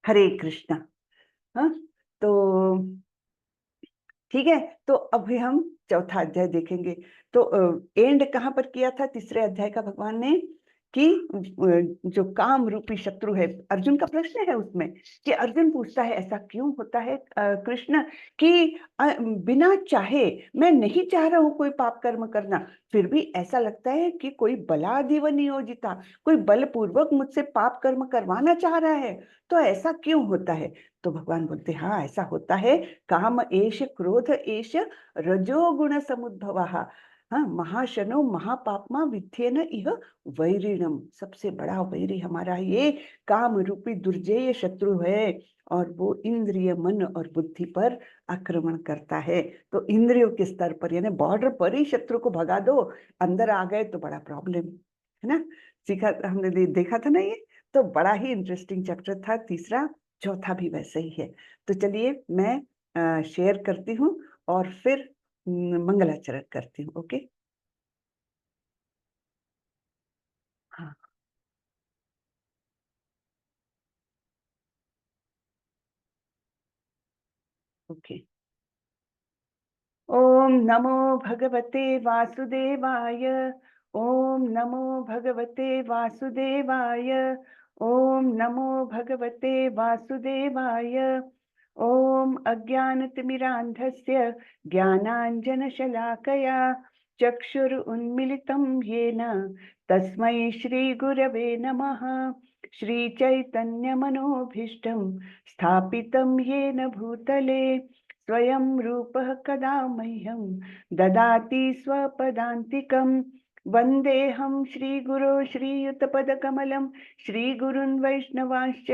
हरे कृष्णा। हाँ, तो ठीक है, तो अभी हम चौथा अध्याय देखेंगे। तो एंड कहाँ पर किया था तीसरे अध्याय का भगवान ने, कि जो काम रूपी शत्रु है, अर्जुन का प्रश्न है उसमें, कि अर्जुन पूछता है ऐसा क्यों होता है कृष्ण, कि बिना चाहे, मैं नहीं चाह रहा हूं कोई पाप कर्म करना, फिर भी ऐसा लगता है कि कोई बलादिव नियोजिता, कोई बलपूर्वक मुझसे पाप कर्म करवाना चाह रहा है, तो ऐसा क्यों होता है? तो भगवान बोलते हाँ ऐसा होता है, काम एष क्रोध एष रजोगुण समुद्भवः, हाँ, महाशनो महापापमा विध्येन इह वैरिणम, सबसे बड़ा वैरी हमारा ये काम रूपी दुर्जय शत्रु है, और वो इंद्रिय मन और बुद्धि पर आक्रमण करता है। तो इंद्रियों के स्तर पर यानी बॉर्डर पर ही शत्रु को भगा दो, अंदर आ गए तो बड़ा प्रॉब्लम है ना। सीखा हमने देखा था ना ये, तो बड़ा ही इंटरेस्टिंग चैप्टर था तीसरा, चौथा भी वैसे ही है। तो चलिए मैं शेयर करती हूँ और फिर मंगलाचरण करती हूँ। ओके, हाँ, ओके। ओम नमो भगवते वासुदेवाय, ओम नमो भगवते वासुदेवाय, ओम नमो भगवते वासुदेवाय, ओम अज्ञानतिमिरान्धस्य ज्ञानाञ्जनशलाकया चक्षुरुन्मिलितं येन तस्मै श्रीगुरवे नमः। श्रीचैतन्यमनोभीष्टं स्थापितं येन भूतले स्वयं रूपः कदा मह्यं ददाति स्वपदान्तिकं। वन्देऽहं श्रीगुरो श्रीयुतपदकमलं श्रीगुरुन् वैष्णवांश्च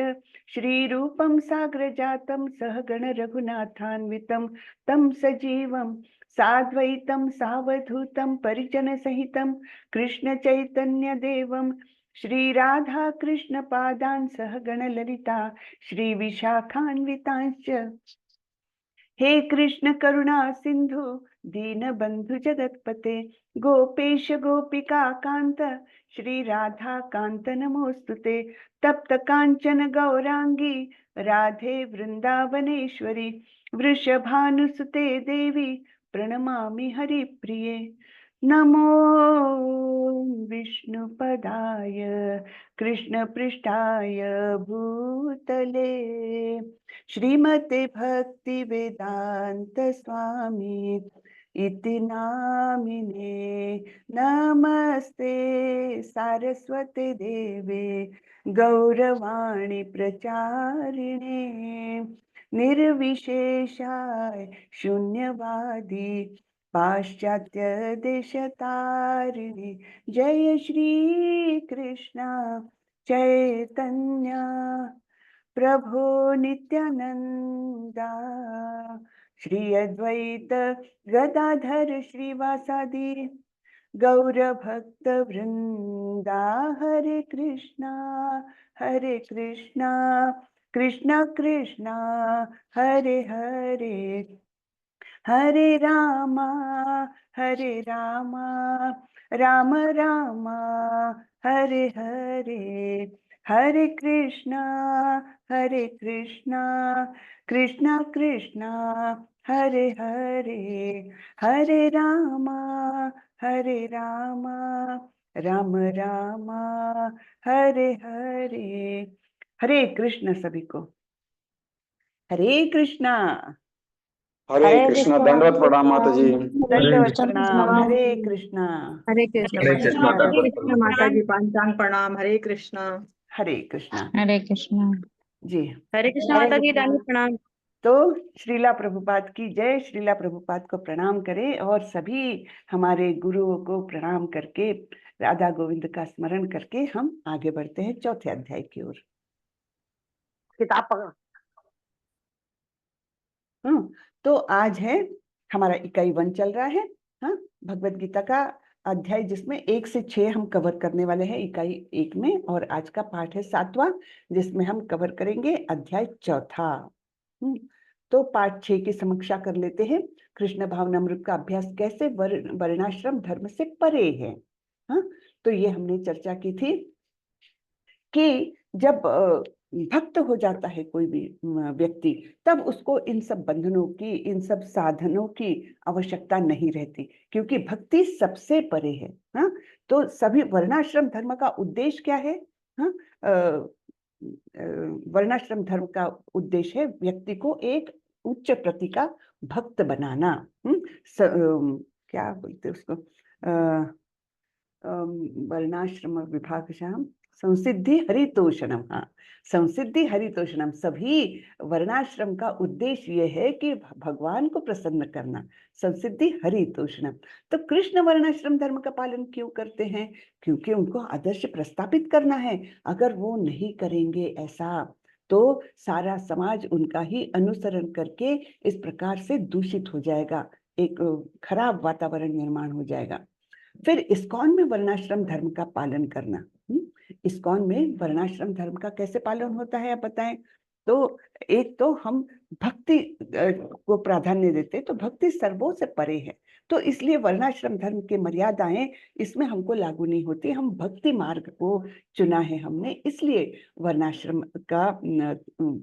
श्रीरूपं साग्रजातं सहगण रघुनाथान्वितं तं सजीवं साद्वैतं सावधूतं परिजनसहितं कृष्णचैतन्यदेवं श्रीराधा कृष्णपादान् सहगण ललिता श्रीविशाखान्वितांश्च। हे कृष्ण करुणा सिंधु दीनबंधु जगतपते गोपेश गोपिका कांत श्री राधा कांत नमोस्तुते। तप्त कांचन गौरांगी राधे वृंदावनेश्वरी वृषभानुसुते देवी प्रणमामि हरिप्रिये। नमो विष्णुपदाय कृष्णपृष्ठाय भूतले श्रीमते भक्ति वेदांत स्वामी इति नामिने। नमस्ते सारस्वते देवे गौरवाणी प्रचारिणे निर्विशेषाय शून्यवादी पाश्चात्य देशतारिणे। जय श्री कृष्ण चैतन्य प्रभो नित्यानंदा श्री अद्वैत गदाधर श्रीवासादि गौर भक्त वृंदा। हरे कृष्णा कृष्णा कृष्णा हरे हरे, हरे रामा राम रामा हरे हरे, हरे कृष्णा कृष्णा कृष्णा हरे हरे, हरे रामा राम रामा हरे हरे। हरे कृष्ण सभी को, हरे कृष्णा। हरे हरे कृष्णा। कृष्णा। दंडवत प्रणाम माता जी। दंडवत प्रणाम। हरे कृष्णा। हरे कृष्ण हरे माता जी। कृष्णा, हरे दंडवत कृष्ण माता जी। पांचांग प्रणाम। हरे कृष्णा। हरे कृष्णा हरे कृष्णा। जी। हरे कृष्ण माता जी। दंडवत प्रणाम। तो श्रीला प्रभुपाद की जय। श्रीला प्रभुपाद को प्रणाम करें और सभी हमारे गुरुओं को प्रणाम करके राधा गोविंद का स्मरण करके हम आगे बढ़ते हैं चौथे अध्याय की ओर। किताब पकड़। तो आज है हमारा इकाई 1 चल रहा है। हाँ, भगवत गीता का अध्याय जिसमें 1 से 6 हम कवर करने वाले हैं इकाई 1 में, और आज का पाठ है 7वां जिसमें हम कवर करेंगे अध्याय 4। तो पाठ 6 की समीक्षा कर लेते हैं। कृष्ण भावनामृत का अभ्यास कैसे वर्णाश्रम धर्म से परे है। हाँ, तो ये हमने चर्चा की थी कि जब भक्त हो जाता है कोई भी व्यक्ति, तब उसको इन सब बंधनों की, इन सब साधनों की आवश्यकता नहीं रहती, क्योंकि भक्ति सबसे परे है। हाँ, तो सभी वर्णाश्रम धर्म का उद्देश्य क्या है? हाँ, वर्णाश्रम धर्म का उद्देश्य है व्यक्ति को एक उच्च प्रति का भक्त बनाना। क्या बोलते हैं उसको, वर्णाश्रम विभागशाम संसिद्धि हरितोषणम। हाँ, संसिद्धि हरितोषणम, सभी वर्णाश्रम का उद्देश्य यह है कि भगवान को प्रसन्न करना। संसिद्धि हरितोषणम। तो कृष्ण वर्णाश्रम धर्म का पालन क्यों करते हैं? क्योंकि उनको आदर्श प्रस्थापित करना है। अगर वो नहीं करेंगे ऐसा, तो सारा समाज उनका ही अनुसरण करके इस प्रकार से दूषित हो जाएगा, एक खराब वातावरण निर्माण हो जाएगा। फिर इस्कॉन में वर्णाश्रम धर्म का पालन करना। इस्कॉन में वर्णाश्रम धर्म का कैसे पालन होता है, आप बताएं। तो एक तो हम भक्ति को प्राधान्य देते, तो भक्ति सर्वों से परे है, तो इसलिए वर्णाश्रम धर्म की मर्यादाएं इसमें हमको लागू नहीं होती। हम भक्ति मार्ग को चुना है हमने, इसलिए वर्णाश्रम का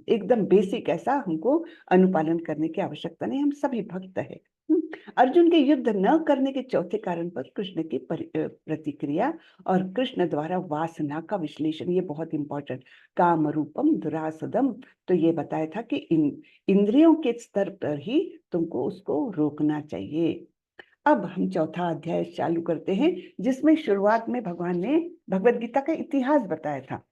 एकदम बेसिक ऐसा हमको अनुपालन करने की आवश्यकता नहीं, हम सभी भक्त है। अर्जुन के युद्ध न करने के चौथे कारण पर कृष्ण की प्रतिक्रिया और कृष्ण द्वारा वासना का विश्लेषण, ये बहुत इंपॉर्टेंट। काम रूपम दुरासदम, तो ये बताया था कि इंद्रियों के स्तर पर ही तुमको उसको रोकना चाहिए। अब हम चौथा अध्याय चालू करते हैं, जिसमें शुरुआत में भगवान ने भगवत गीता का इतिहास बताया था।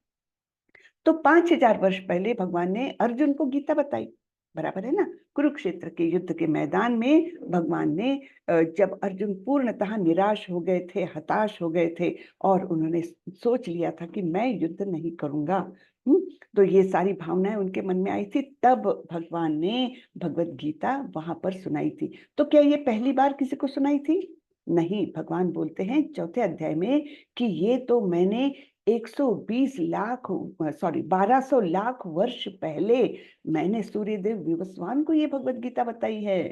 तो 5000 वर्ष पहले भगवान ने अर्जुन को गीता बताई, बराबर है ना। कुरुक्षेत्र के युद्ध के मैदान में भगवान ने, जब अर्जुन पूर्णतः निराश हो गए थे, हताश हो गए थे, और उन्होंने सोच लिया था कि मैं युद्ध नहीं करूंगा, तो ये सारी भावनाएं उनके मन में आई थी, तब भगवान ने भगवत गीता वहां पर सुनाई थी। तो क्या ये पहली बार किसी को सुनाई थी? नहीं, भगवान बोलते हैं चौथे अध्याय में कि ये तो मैंने 120 लाख, सॉरी 1200 लाख वर्ष पहले मैंने सूर्यदेव विवस्वान को ये भगवत गीता बताई है।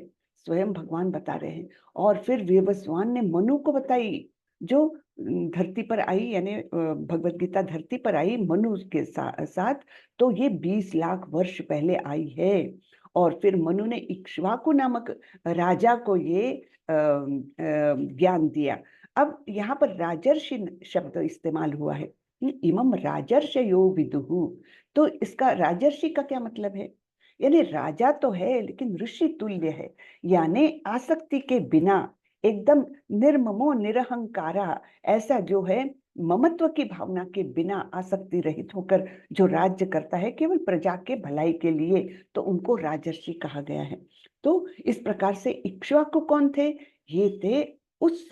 स्वयं भगवान बता रहे हैं। और फिर विवस्वान ने मनु को बताई, जो धरती पर आई, यानी भगवत गीता धरती पर आई मनु के साथ, तो ये 20 लाख वर्ष पहले आई है। और फिर मनु ने इक्ष्वाकु नामक राजा को ये ज्ञान दिया। अब यहाँ पर राजर्षि शब्द इस्तेमाल हुआ है, इमम राजर्षयो विदुहु। तो इसका राजर्षि का क्या मतलब है? यानी राजा तो है लेकिन ऋषि तुल्य है, यानी आसक्ति के बिना एकदम निर्ममो निरहंकारा, ऐसा जो है ममत्व की भावना के बिना आसक्ति रहित होकर जो राज्य करता है केवल प्रजा के भलाई के लिए, तो उनको राजर्षि कहा गया है। तो इस प्रकार से इक्ष्वाकु कौन थे? ये थे उस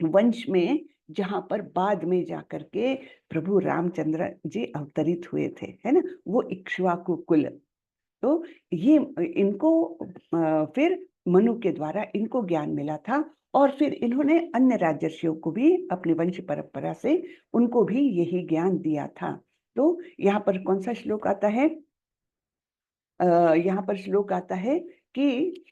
वंश में जहां पर बाद में जाकर के प्रभु रामचंद्र जी अवतरित हुए थे, है ना, वो इक्ष्वाकु कुल। तो ये इनको फिर मनु के द्वारा इनको ज्ञान मिला था, और फिर इन्होंने अन्य राजर्षियों को भी अपनी वंश परंपरा से उनको भी यही ज्ञान दिया था। तो यहाँ पर कौन सा श्लोक आता है? यहाँ पर श्लोक आता है कि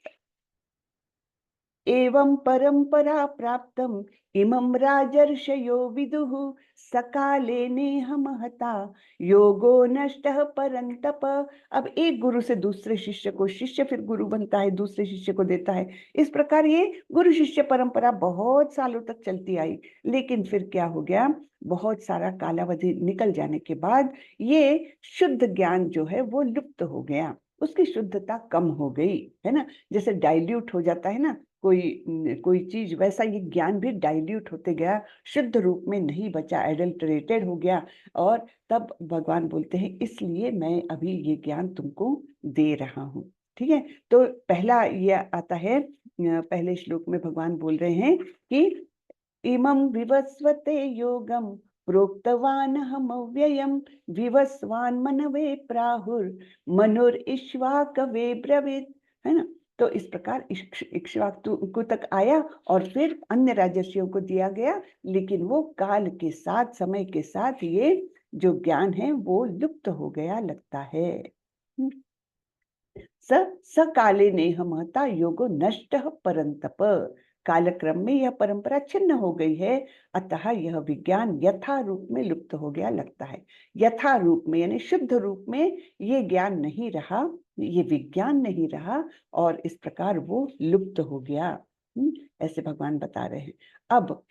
एवं परंपरा प्राप्तम इमं राजर्षयो विदुः सकाले नेह महता योगो नष्टः परंतप। अब एक गुरु से दूसरे शिष्य को, शिष्य फिर गुरु बनता है, दूसरे शिष्य को देता है। इस प्रकार ये गुरु शिष्य परंपरा बहुत सालों तक चलती आई, लेकिन फिर क्या हो गया, बहुत सारा कालावधि निकल जाने के बाद ये शुद्ध ज्ञान जो है वो लुप्त हो गया, उसकी शुद्धता कम हो गई, है ना। जैसे डाइल्यूट हो जाता है ना कोई चीज, वैसा ये ज्ञान भी डाइल्यूट होते गया, शुद्ध रूप में नहीं बचा, एडल्टरेटेड हो गया। और तब भगवान बोलते हैं इसलिए मैं अभी ये ज्ञान तुमको दे रहा हूँ, ठीक है। तो पहला ये आता है, पहले श्लोक में भगवान बोल रहे हैं कि इमं विवस्वते योगम प्रोक्तवान हम अव्ययम विवस्वान मनवे प्राहुर मनुर्इक्ष्वाकवे ब्रवीत, है ना। तो इस प्रकार इक्ष्वाकु तक आया और फिर अन्य राजर्षियों को दिया गया, लेकिन वो काल के साथ, समय के साथ ये जो ज्ञान है वो लुप्त हो गया लगता है। स काले नेह महता योगो नष्ट परंतप। कालक्रम में यह परंपरा छिन्न हो गई है, अतः यह विज्ञान यथा रूप में लुप्त हो गया लगता है। यथा रूप में यानी शुद्ध रूप में ये ज्ञान नहीं रहा, ये विज्ञान नहीं रहा, और इस प्रकार वो लुप्त हो गया। ऐसे भगवान बता रहे हैं। अब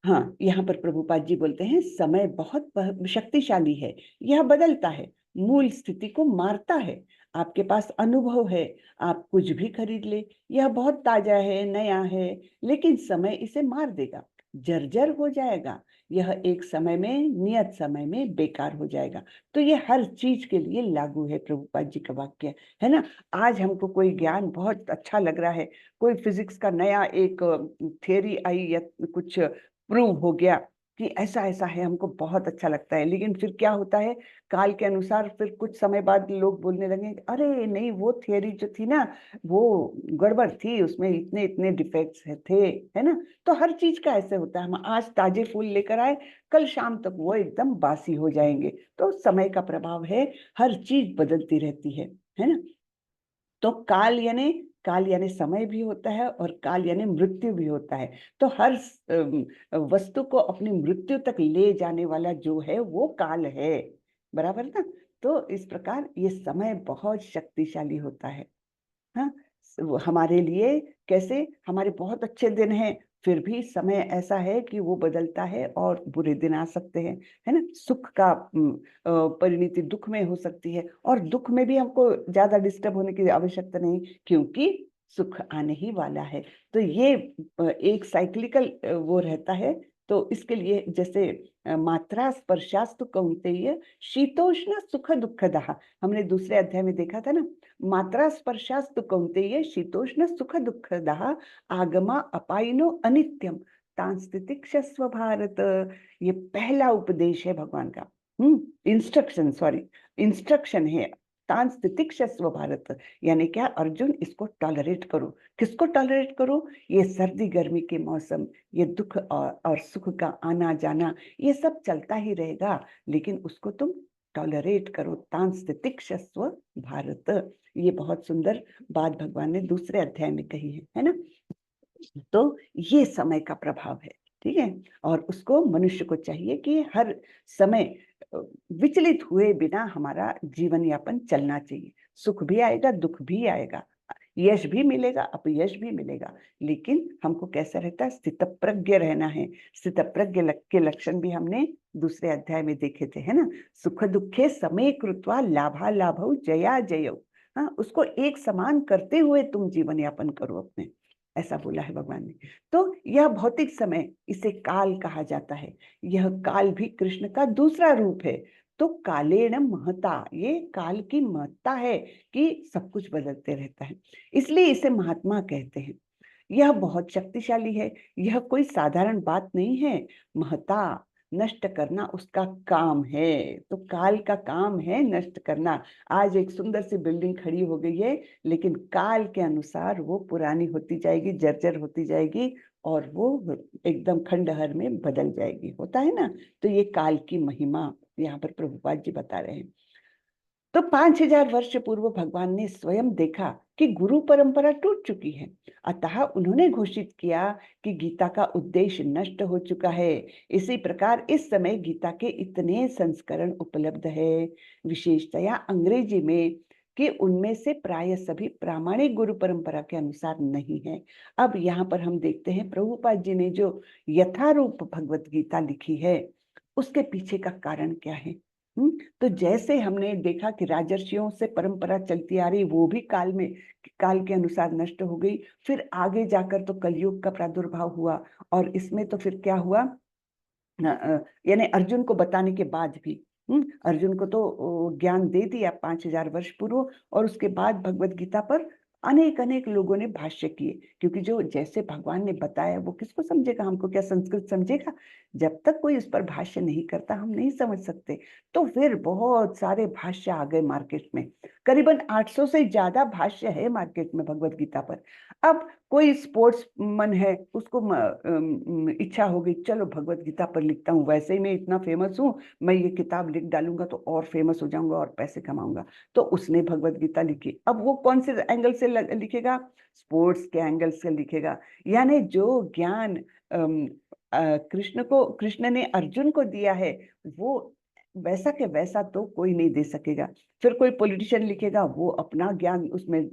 हाँ, यहाँ पर प्रभुपाद जी बोलते हैं समय बहुत शक्तिशाली है, यह बदलता है, मूल स्थिति को मारता है। आपके पास अनुभव है, आप कुछ भी खरीद ले, यह बहुत ताजा है, नया है, लेकिन समय इसे मार देगा, जर्जर हो जाएगा, यह एक समय में, नियत समय में बेकार हो जाएगा। तो ये हर चीज के लिए लागू है, प्रभुपाद जी का वाक्य है ना। आज हमको कोई ज्ञान बहुत अच्छा लग रहा है, कोई फिजिक्स का नया एक थियरी आई या कुछ प्रूव हो गया कि ऐसा ऐसा है, हमको बहुत अच्छा लगता है, लेकिन फिर क्या होता है, काल के अनुसार फिर कुछ समय बाद लोग बोलने लगे, अरे नहीं, वो थियरी जो थी ना वो गड़बड़ थी, उसमें इतने इतने डिफेक्ट्स थे, है ना। तो हर चीज का ऐसे होता है, हम आज ताजे फूल लेकर आए, कल शाम तक वो एकदम बासी हो जाएंगे। तो समय का प्रभाव है, हर चीज बदलती रहती है ना। तो काल यानी समय भी होता है, और काल यानी मृत्यु भी होता है। तो हर वस्तु को अपनी मृत्यु तक ले जाने वाला जो है वो काल है, बराबर ना। तो इस प्रकार ये समय बहुत शक्तिशाली होता है। हाँ, हमारे लिए कैसे, हमारे बहुत अच्छे दिन हैं, फिर भी समय ऐसा है कि वो बदलता है और बुरे दिन आ सकते हैं, है ना। सुख का परिणति दुख में हो सकती है, और दुख में भी हमको ज्यादा डिस्टर्ब होने की आवश्यकता नहीं, क्योंकि सुख आने ही वाला है। तो ये एक साइक्लिकल वो रहता है। तो इसके लिए जैसे मात्रा स्पर्शास्तु कौन्तेय शीतोष्ण सुख दुखदः, हमने दूसरे अध्याय में देखा था ना, मात्रा स्पर्शास्तु कौन्तेय शीतोष्ण सुख दुखदः आगमा अपायिनो अनित्यम तांस्तितिक्षस्व भारत। ये पहला उपदेश है भगवान का, इंस्ट्रक्शन है। तांस्तितिक्षस्व भारत यानी क्या, अर्जुन इसको टॉलरेट करो। किसको टॉलरेट करो? ये सर्दी गर्मी के मौसम, ये दुख और सुख का आना जाना, ये सब चलता ही रहेगा, लेकिन उसको तुम टॉलरेट करो। तांस्तितिक्षस्व भारत, ये बहुत सुंदर बात भगवान ने दूसरे अध्याय में कही है ना। तो ये समय का प्रभाव है, ठीक है। और उसको मनुष्य को चाहिए कि हर समय विचलित हुए बिना हमारा जीवन यापन चलना चाहिए। सुख भी आएगा, दुख भी आएगा, यश भी मिलेगा, अपयश भी मिलेगा, लेकिन हमको कैसा रहता है, स्थितप्रज्ञ रहना है। स्थितप्रज्ञ के लक्षण भी हमने दूसरे अध्याय में देखे थे, है ना। सुख दुखे समय कृत्वा लाभा लाभौ जया जयौ, हाँ, उसको एक समान करते हुए तुम जीवन यापन करो अपने, ऐसा बोला है भगवान ने। तो यह भौतिक समय, इसे काल कहा जाता है। यह काल भी कृष्ण का दूसरा रूप है। तो कालेन महता, ये काल की महत्ता है कि सब कुछ बदलते रहता है, इसलिए इसे महात्मा कहते हैं। यह बहुत शक्तिशाली है, यह कोई साधारण बात नहीं है। महता, नष्ट करना उसका काम है। तो काल का काम है नष्ट करना। आज एक सुंदर सी बिल्डिंग खड़ी हो गई है, लेकिन काल के अनुसार वो पुरानी होती जाएगी, जर्जर होती जाएगी, और वो एकदम खंडहर में बदल जाएगी, होता है ना। तो ये काल की महिमा यहाँ पर प्रभुपाद जी बता रहे हैं। तो 5000 वर्ष पूर्व भगवान ने स्वयं देखा कि गुरु परंपरा टूट चुकी है, अतः उन्होंने घोषित किया कि गीता का उद्देश्य नष्ट हो चुका है। इसी प्रकार इस समय गीता के इतने संस्करण उपलब्ध है, विशेषतया अंग्रेजी में, कि उनमें से प्राय सभी प्रामाणिक गुरु परंपरा के अनुसार नहीं है। अब यहाँ पर हम देखते हैं प्रभुपाद जी ने जो यथारूप भगवत गीता लिखी है, उसके पीछे का कारण क्या है। तो जैसे हमने देखा कि राजर्षियों से परंपरा चलती आ रही, वो भी काल के अनुसार नष्ट हो गई। फिर आगे जाकर तो कलयुग का प्रादुर्भाव हुआ, और इसमें तो फिर क्या हुआ, यानी अर्जुन को बताने के बाद भी, अर्जुन को तो ज्ञान दे दिया 5000 वर्ष पूर्व, और उसके बाद भगवत गीता पर अनेक अनेक लोगों ने भाष्य किए, क्योंकि जो जैसे भगवान ने बताया वो किसको समझेगा, हमको क्या संस्कृत समझेगा। जब तक कोई उस पर भाष्य नहीं करता हम नहीं समझ सकते। तो फिर बहुत सारे भाष्य आ गए मार्केट में, करीबन 800 से ज्यादा भाष्य है मार्केट में भगवत गीता पर। अब कोई स्पोर्ट्स मन है, उसको इच्छा होगी चलो भगवत गीता पर लिखता हूँ, वैसे ही मैं इतना फेमस हूँ, मैं ये किताब लिख डालूंगा तो और फेमस हो जाऊंगा और पैसे कमाऊंगा। तो उसने भगवत गीता लिखी। अब वो कौन से एंगल से लिखेगा? स्पोर्ट्स के एंगल से लिखेगा। यानी जो ज्ञान कृष्ण ने अर्जुन को दिया है, वो वैसा के वैसा तो कोई नहीं दे सकेगा। फिर कोई पॉलिटिशियन लिखेगा, वो अपना ज्ञान उसमें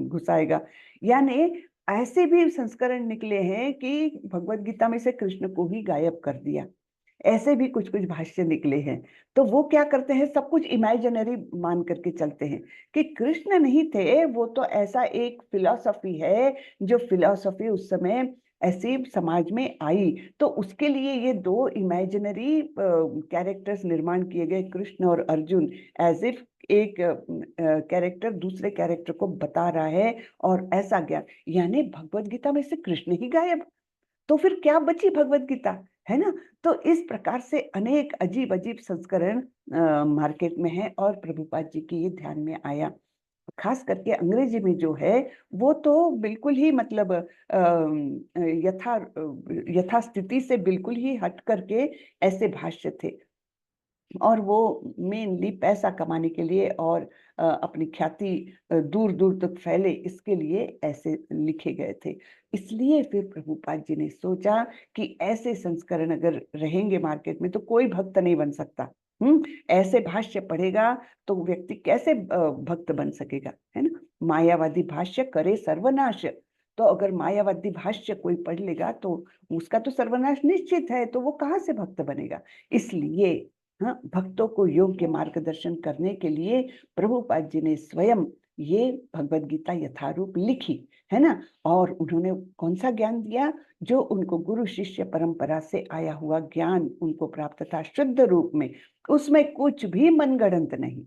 घुसाएगा। यानी ऐसे भी संस्करण निकले हैं कि भगवत गीता में से कृष्ण को ही गायब कर दिया। ऐसे भी कुछ कुछ भाष्य निकले हैं। तो वो क्या करते हैं, सब कुछ इमेजिनरी मान करके चलते हैं कि कृष्ण नहीं थे, वो तो ऐसा एक फिलॉसफी है, जो फिलॉसफी उस समय ऐसे समाज में आई। तो उसके लिए ये दो इमेजिनरी कैरेक्टर्स निर्माण किए गए, कृष्ण और अर्जुन, एज इफ एक कैरेक्टर दूसरे कैरेक्टर को बता रहा है, और ऐसा ज्ञान। यानी भगवत गीता में से कृष्ण ही गायब, तो फिर क्या बची भगवत गीता, है ना? तो इस प्रकार से अनेक अजीब अजीब संस्करण मार्केट में है, और प्रभुपाद जी के ये ध्यान में आया। खास करके अंग्रेजी में जो है, वो तो बिल्कुल ही मतलब यथास्थिति से बिल्कुल ही हट करके ऐसे भाष्य थे, और वो मेनली पैसा कमाने के लिए और अपनी ख्याति दूर दूर तक फैले, इसके लिए ऐसे लिखे गए थे। इसलिए फिर प्रभुपाद जी ने सोचा कि ऐसे संस्करण अगर रहेंगे मार्केट में तो कोई भक्त नहीं बन सकता। ऐसे भाष्य पढ़ेगा तो व्यक्ति कैसे भक्त बन सकेगा, है ना? मायावादी भाष्य करे सर्वनाश। तो अगर मायावादी भाष्य कोई पढ़ लेगा तो उसका तो सर्वनाश निश्चित है, तो वो कहाँ से भक्त बनेगा? इसलिए हाँ, भक्तों को योग्य मार्गदर्शन करने के लिए प्रभुपाद जी ने स्वयं ये भगवत गीता यथारूप लिखी, है ना? और उन्होंने कौन सा ज्ञान दिया? जो उनको गुरु शिष्य परंपरा से आया हुआ ज्ञान उनको प्राप्त था शुद्ध रूप में, उसमें कुछ भी मनगढ़ंत नहीं,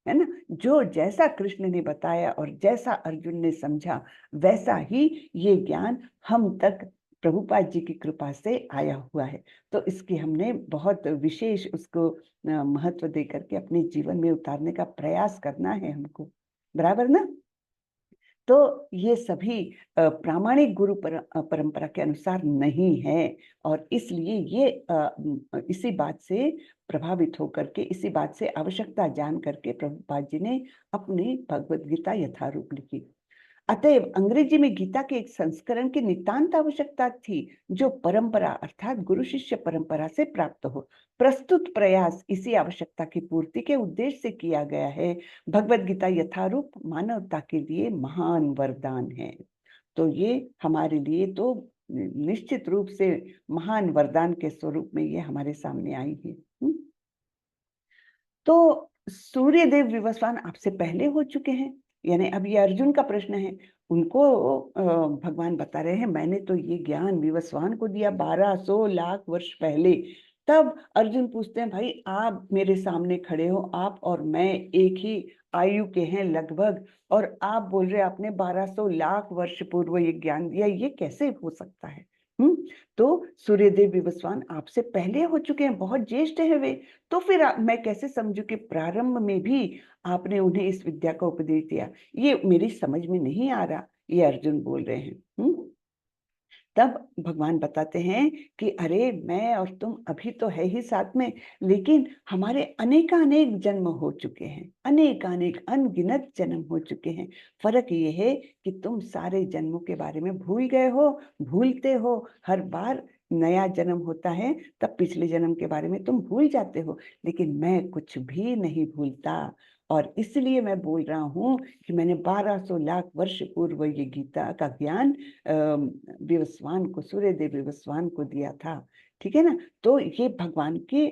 है ना? जो जैसा कृष्ण ने बताया और जैसा अर्जुन ने समझा, वैसा ही ये ज्ञान हम तक प्रभुपाद जी की कृपा से आया हुआ है। तो इसकी हमने बहुत विशेष उसको महत्व दे करके अपने जीवन में उतारने का प्रयास करना है हमको, बराबर ना? तो ये सभी प्रामाणिक गुरु परंपरा के अनुसार नहीं है, और इसलिए ये इसी बात से प्रभावित होकर के, इसी बात से आवश्यकता जान करके प्रभुपाद जी ने अपनी भगवत गीता यथारूप लिखी। अतएव अंग्रेजी में गीता के एक संस्करण की नितांत आवश्यकता थी, जो परंपरा अर्थात गुरु शिष्य परंपरा से प्राप्त हो। प्रस्तुत प्रयास इसी आवश्यकता की पूर्ति के उद्देश्य से किया गया है। भगवत गीता यथारूप मानवता के लिए महान वरदान है। तो ये हमारे लिए तो निश्चित रूप से महान वरदान के स्वरूप में ये हमारे सामने आई है। तो सूर्यदेव विवस्वान आपसे पहले हो चुके हैं, यानी अब ये अर्जुन का प्रश्न है। उनको भगवान बता रहे हैं, मैंने तो ये ज्ञान विवस्वान को दिया 1200 लाख वर्ष पहले। तब अर्जुन पूछते हैं, भाई आप मेरे सामने खड़े हो, आप और मैं एक ही आयु के हैं लगभग, और आप बोल रहे आपने 1200 लाख वर्ष पूर्व ये ज्ञान दिया, ये कैसे हो सकता है? तो सूर्यदेव विवस्वान आपसे पहले हो चुके हैं, बहुत ज्येष्ठ है वे। तो फिर मैं कैसे समझूं कि प्रारंभ में भी आपने उन्हें इस विद्या का उपदेश दिया? ये मेरी समझ में नहीं आ रहा, ये अर्जुन बोल रहे हैं। तब भगवान बताते हैं कि अरे मैं और तुम अभी तो है ही साथ में, लेकिन हमारे अनेकानेक जन्म हो चुके हैं, अनेकानेक अनगिनत जन्म हो चुके हैं। फर्क ये है कि तुम सारे जन्मों के बारे में भूल गए हो, भूलते हो। हर बार नया जन्म होता है तब पिछले जन्म के बारे में तुम भूल जाते हो, लेकिन मैं कुछ भी नहीं भूलता। और इसलिए मैं बोल रहा हूँ कि मैंने 1200 लाख वर्ष पूर्व ये गीता का ज्ञान विवस्वान को, सूर्यदेव विवस्वान को दिया था। ठीक है ना? तो ये भगवान की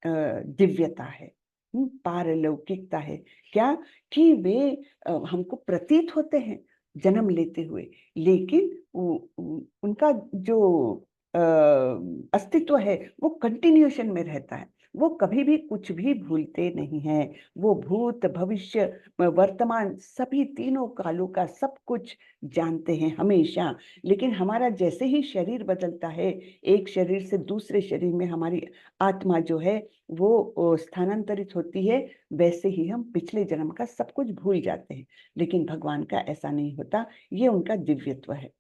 दिव्यता है, पारलौकिकता है। क्या कि वे हमको प्रतीत होते हैं जन्म लेते हुए, लेकिन उनका जो अस्तित्व है वो कंटिन्यूएशन में रहता है। वो कभी भी कुछ भी भूलते नहीं हैं। वो भूत भविष्य वर्तमान सभी तीनों कालों का सब कुछ जानते हैं हमेशा। लेकिन हमारा जैसे ही शरीर बदलता है, एक शरीर से दूसरे शरीर में हमारी आत्मा जो है वो स्थानांतरित होती है, वैसे ही हम पिछले जन्म का सब कुछ भूल जाते हैं। लेकिन भगवान का ऐसा नहीं होता, ये उनका दिव्यत्व है।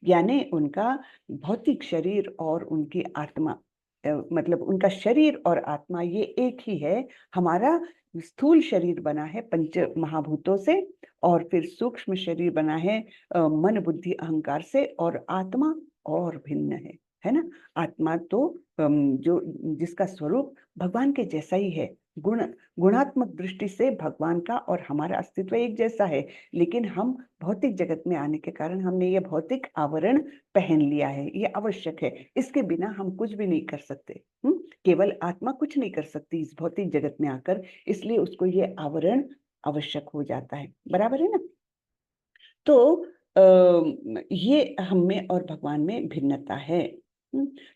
यानी उनका भौतिक शरीर और उनकी आत्मा, मतलब उनका शरीर और आत्मा ये एक ही है। हमारा स्थूल शरीर बना है पंच महाभूतों से, और फिर सूक्ष्म शरीर बना है मन बुद्धि अहंकार से, और आत्मा और भिन्न है ना। आत्मा तो जो जिसका स्वरूप भगवान के जैसा ही है, गुणात्मक दृष्टि से भगवान का और हमारा अस्तित्व एक जैसा है। लेकिन हम भौतिक जगत में आने के कारण हमने ये भौतिक आवरण पहन लिया है, ये आवश्यक है। इसके बिना हम कुछ भी नहीं कर सकते। केवल आत्मा कुछ नहीं कर सकती इस भौतिक जगत में आकर, इसलिए उसको ये आवरण आवश्यक हो जाता है। बराबर है ना। तो ये हम में और भगवान में भिन्नता है।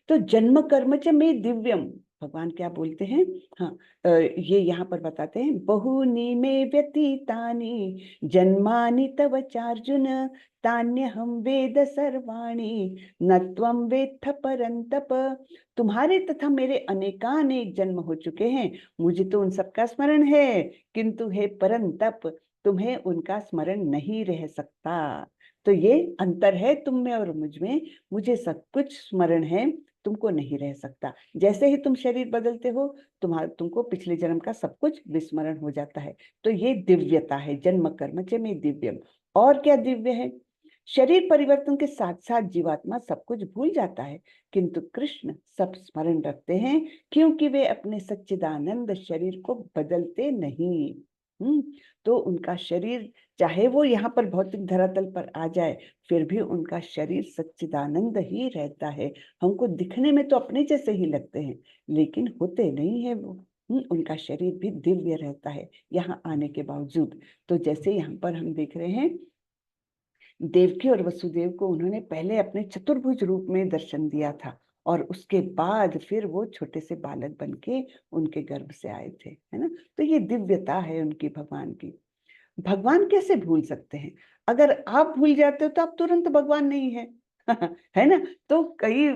तो जन्म कर्म च में दिव्यम, भगवान क्या बोलते हैं। हाँ, ये यहाँ पर बताते हैं, बहुनी में व्यतीतानि जन्मानि तव चार्जुन, तान्यहं वेद सर्वाणि न त्वं वेत्थ परन्तप। तुम्हारे तथा मेरे अनेकानेक जन्म हो चुके हैं, मुझे तो उन सबका स्मरण है, किंतु हे परंतप, तुम्हें उनका स्मरण नहीं रह सकता। तो ये अंतर है तुम में और मुझ में। मुझे सब कुछ स्मरण है, तुमको नहीं रह सकता। जैसे ही तुम शरीर बदलते हो, तुमको पिछले जन्म का सब कुछ विस्मरण हो जाता है। तो ये दिव्यता है, जन्म कर्म च में दिव्यम। और क्या दिव्य है। शरीर परिवर्तन के साथ साथ जीवात्मा सब कुछ भूल जाता है, किंतु कृष्ण सब स्मरण रखते हैं, क्योंकि वे अपने सच्चिदानंद शरीर को बदलते नहीं। तो उनका शरीर, चाहे वो यहाँ पर भौतिक धरातल पर आ जाए, फिर भी उनका शरीर सच्चिदानंद ही रहता है। हमको दिखने में तो अपने जैसे ही लगते हैं, लेकिन होते नहीं है वो। उनका शरीर भी दिव्य रहता है यहाँ आने के बावजूद। तो जैसे यहाँ पर हम देख रहे हैं, देवकी और वसुदेव को उन्होंने पहले अपने चतुर्भुज रूप में दर्शन दिया था, और उसके बाद फिर वो छोटे से बालक बन के उनके गर्भ से आए थे, है ना। तो ये दिव्यता है उनकी, भगवान की। भगवान कैसे भूल सकते हैं। अगर आप भूल जाते हो तो आप तुरंत भगवान नहीं है। है ना। तो कई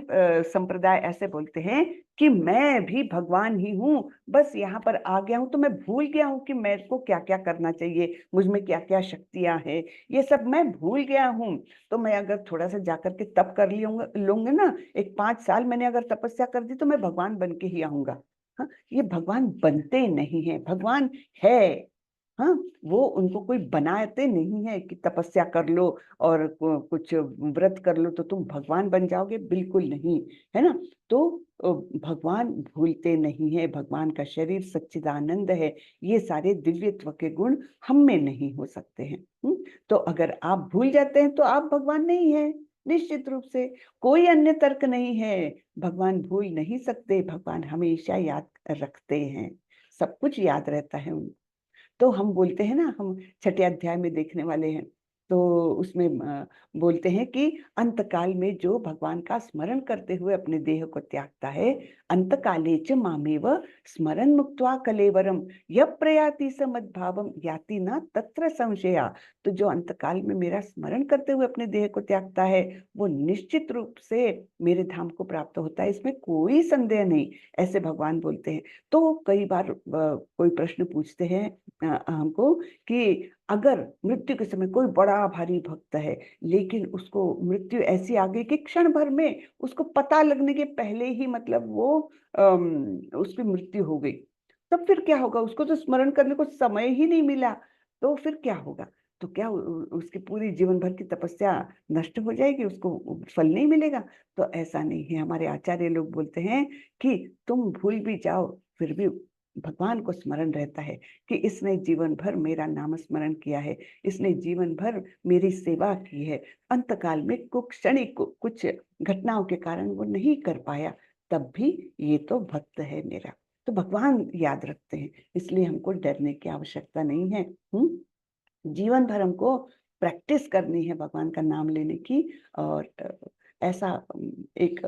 संप्रदाय ऐसे बोलते हैं कि मैं भी भगवान ही हूँ, बस यहाँ पर आ गया हूँ तो मैं भूल गया हूँ कि मेरे को क्या क्या करना चाहिए, मुझ में क्या क्या शक्तियां हैं, ये सब मैं भूल गया हूँ। तो मैं अगर थोड़ा सा जाकर के तप कर लूंगा ना, एक 5 साल मैंने अगर तपस्या कर दी, तो मैं भगवान बन के ही आऊंगा। हाँ, ये भगवान बनते नहीं है, भगवान है। हाँ, वो उनको कोई बनाते नहीं है कि तपस्या कर लो और कुछ व्रत कर लो तो तुम भगवान बन जाओगे, बिल्कुल नहीं, है ना। तो भगवान भूलते नहीं है, भगवान का शरीर सच्चिदानंद है। ये सारे दिव्यत्व के गुण हम में नहीं हो सकते हैं। तो अगर आप भूल जाते हैं तो आप भगवान नहीं है, निश्चित रूप से। कोई अन्य तर्क नहीं है। भगवान भूल नहीं सकते, भगवान हमेशा याद रखते हैं, सब कुछ याद रहता है उनको। तो हम बोलते हैं ना, हम छठे अध्याय में देखने वाले हैं, तो उसमें बोलते हैं कि अंतकाल में जो भगवान का स्मरण करते हुए अपने देह को त्यागता है, अंतकाले च मामेव स्मरण मुक्त्वा कलेवरम यह प्रयाति स मद्भावम याति न तत्र संशया। तो जो अंतकाल में मेरा स्मरण करते हुए अपने देह को त्यागता है, वो निश्चित रूप से मेरे धाम को प्राप्त होता है, इसमें कोई संदेह नहीं। ऐसे भगवान बोलते हैं। तो कई बार कोई प्रश्न पूछते हैं हमको कि अगर मृत्यु के समय कोई बड़ा भारी भक्त है, लेकिन उसको मृत्यु ऐसी आ गई कि क्षण भर में उसको पता लगने के पहले ही मतलब वो उसकी मृत्यु हो गई, तब फिर क्या होगा। उसको तो स्मरण करने को समय ही नहीं मिला, तो फिर क्या होगा। तो क्या उसकी पूरी जीवन भर की तपस्या नष्ट हो जाएगी, उसको फल नहीं मिलेगा। तो ऐसा नहीं है। हमारे आचार्य लोग बोलते हैं कि तुम भूल भी जाओ, फिर भी भगवान को स्मरण रहता है कि इसने जीवन भर मेरा नाम स्मरण किया है, इसने जीवन भर मेरी सेवा की है। अंतकाल में कुछ क्षणिक कुछ घटनाओं के कारण वो नहीं कर पाया, तब भी ये तो भक्त है मेरा। तो भगवान याद रखते हैं, इसलिए हमको डरने की आवश्यकता नहीं है। जीवन भर हमको प्रैक्टिस करनी है भगवान का नाम लेने की, और ऐसा एक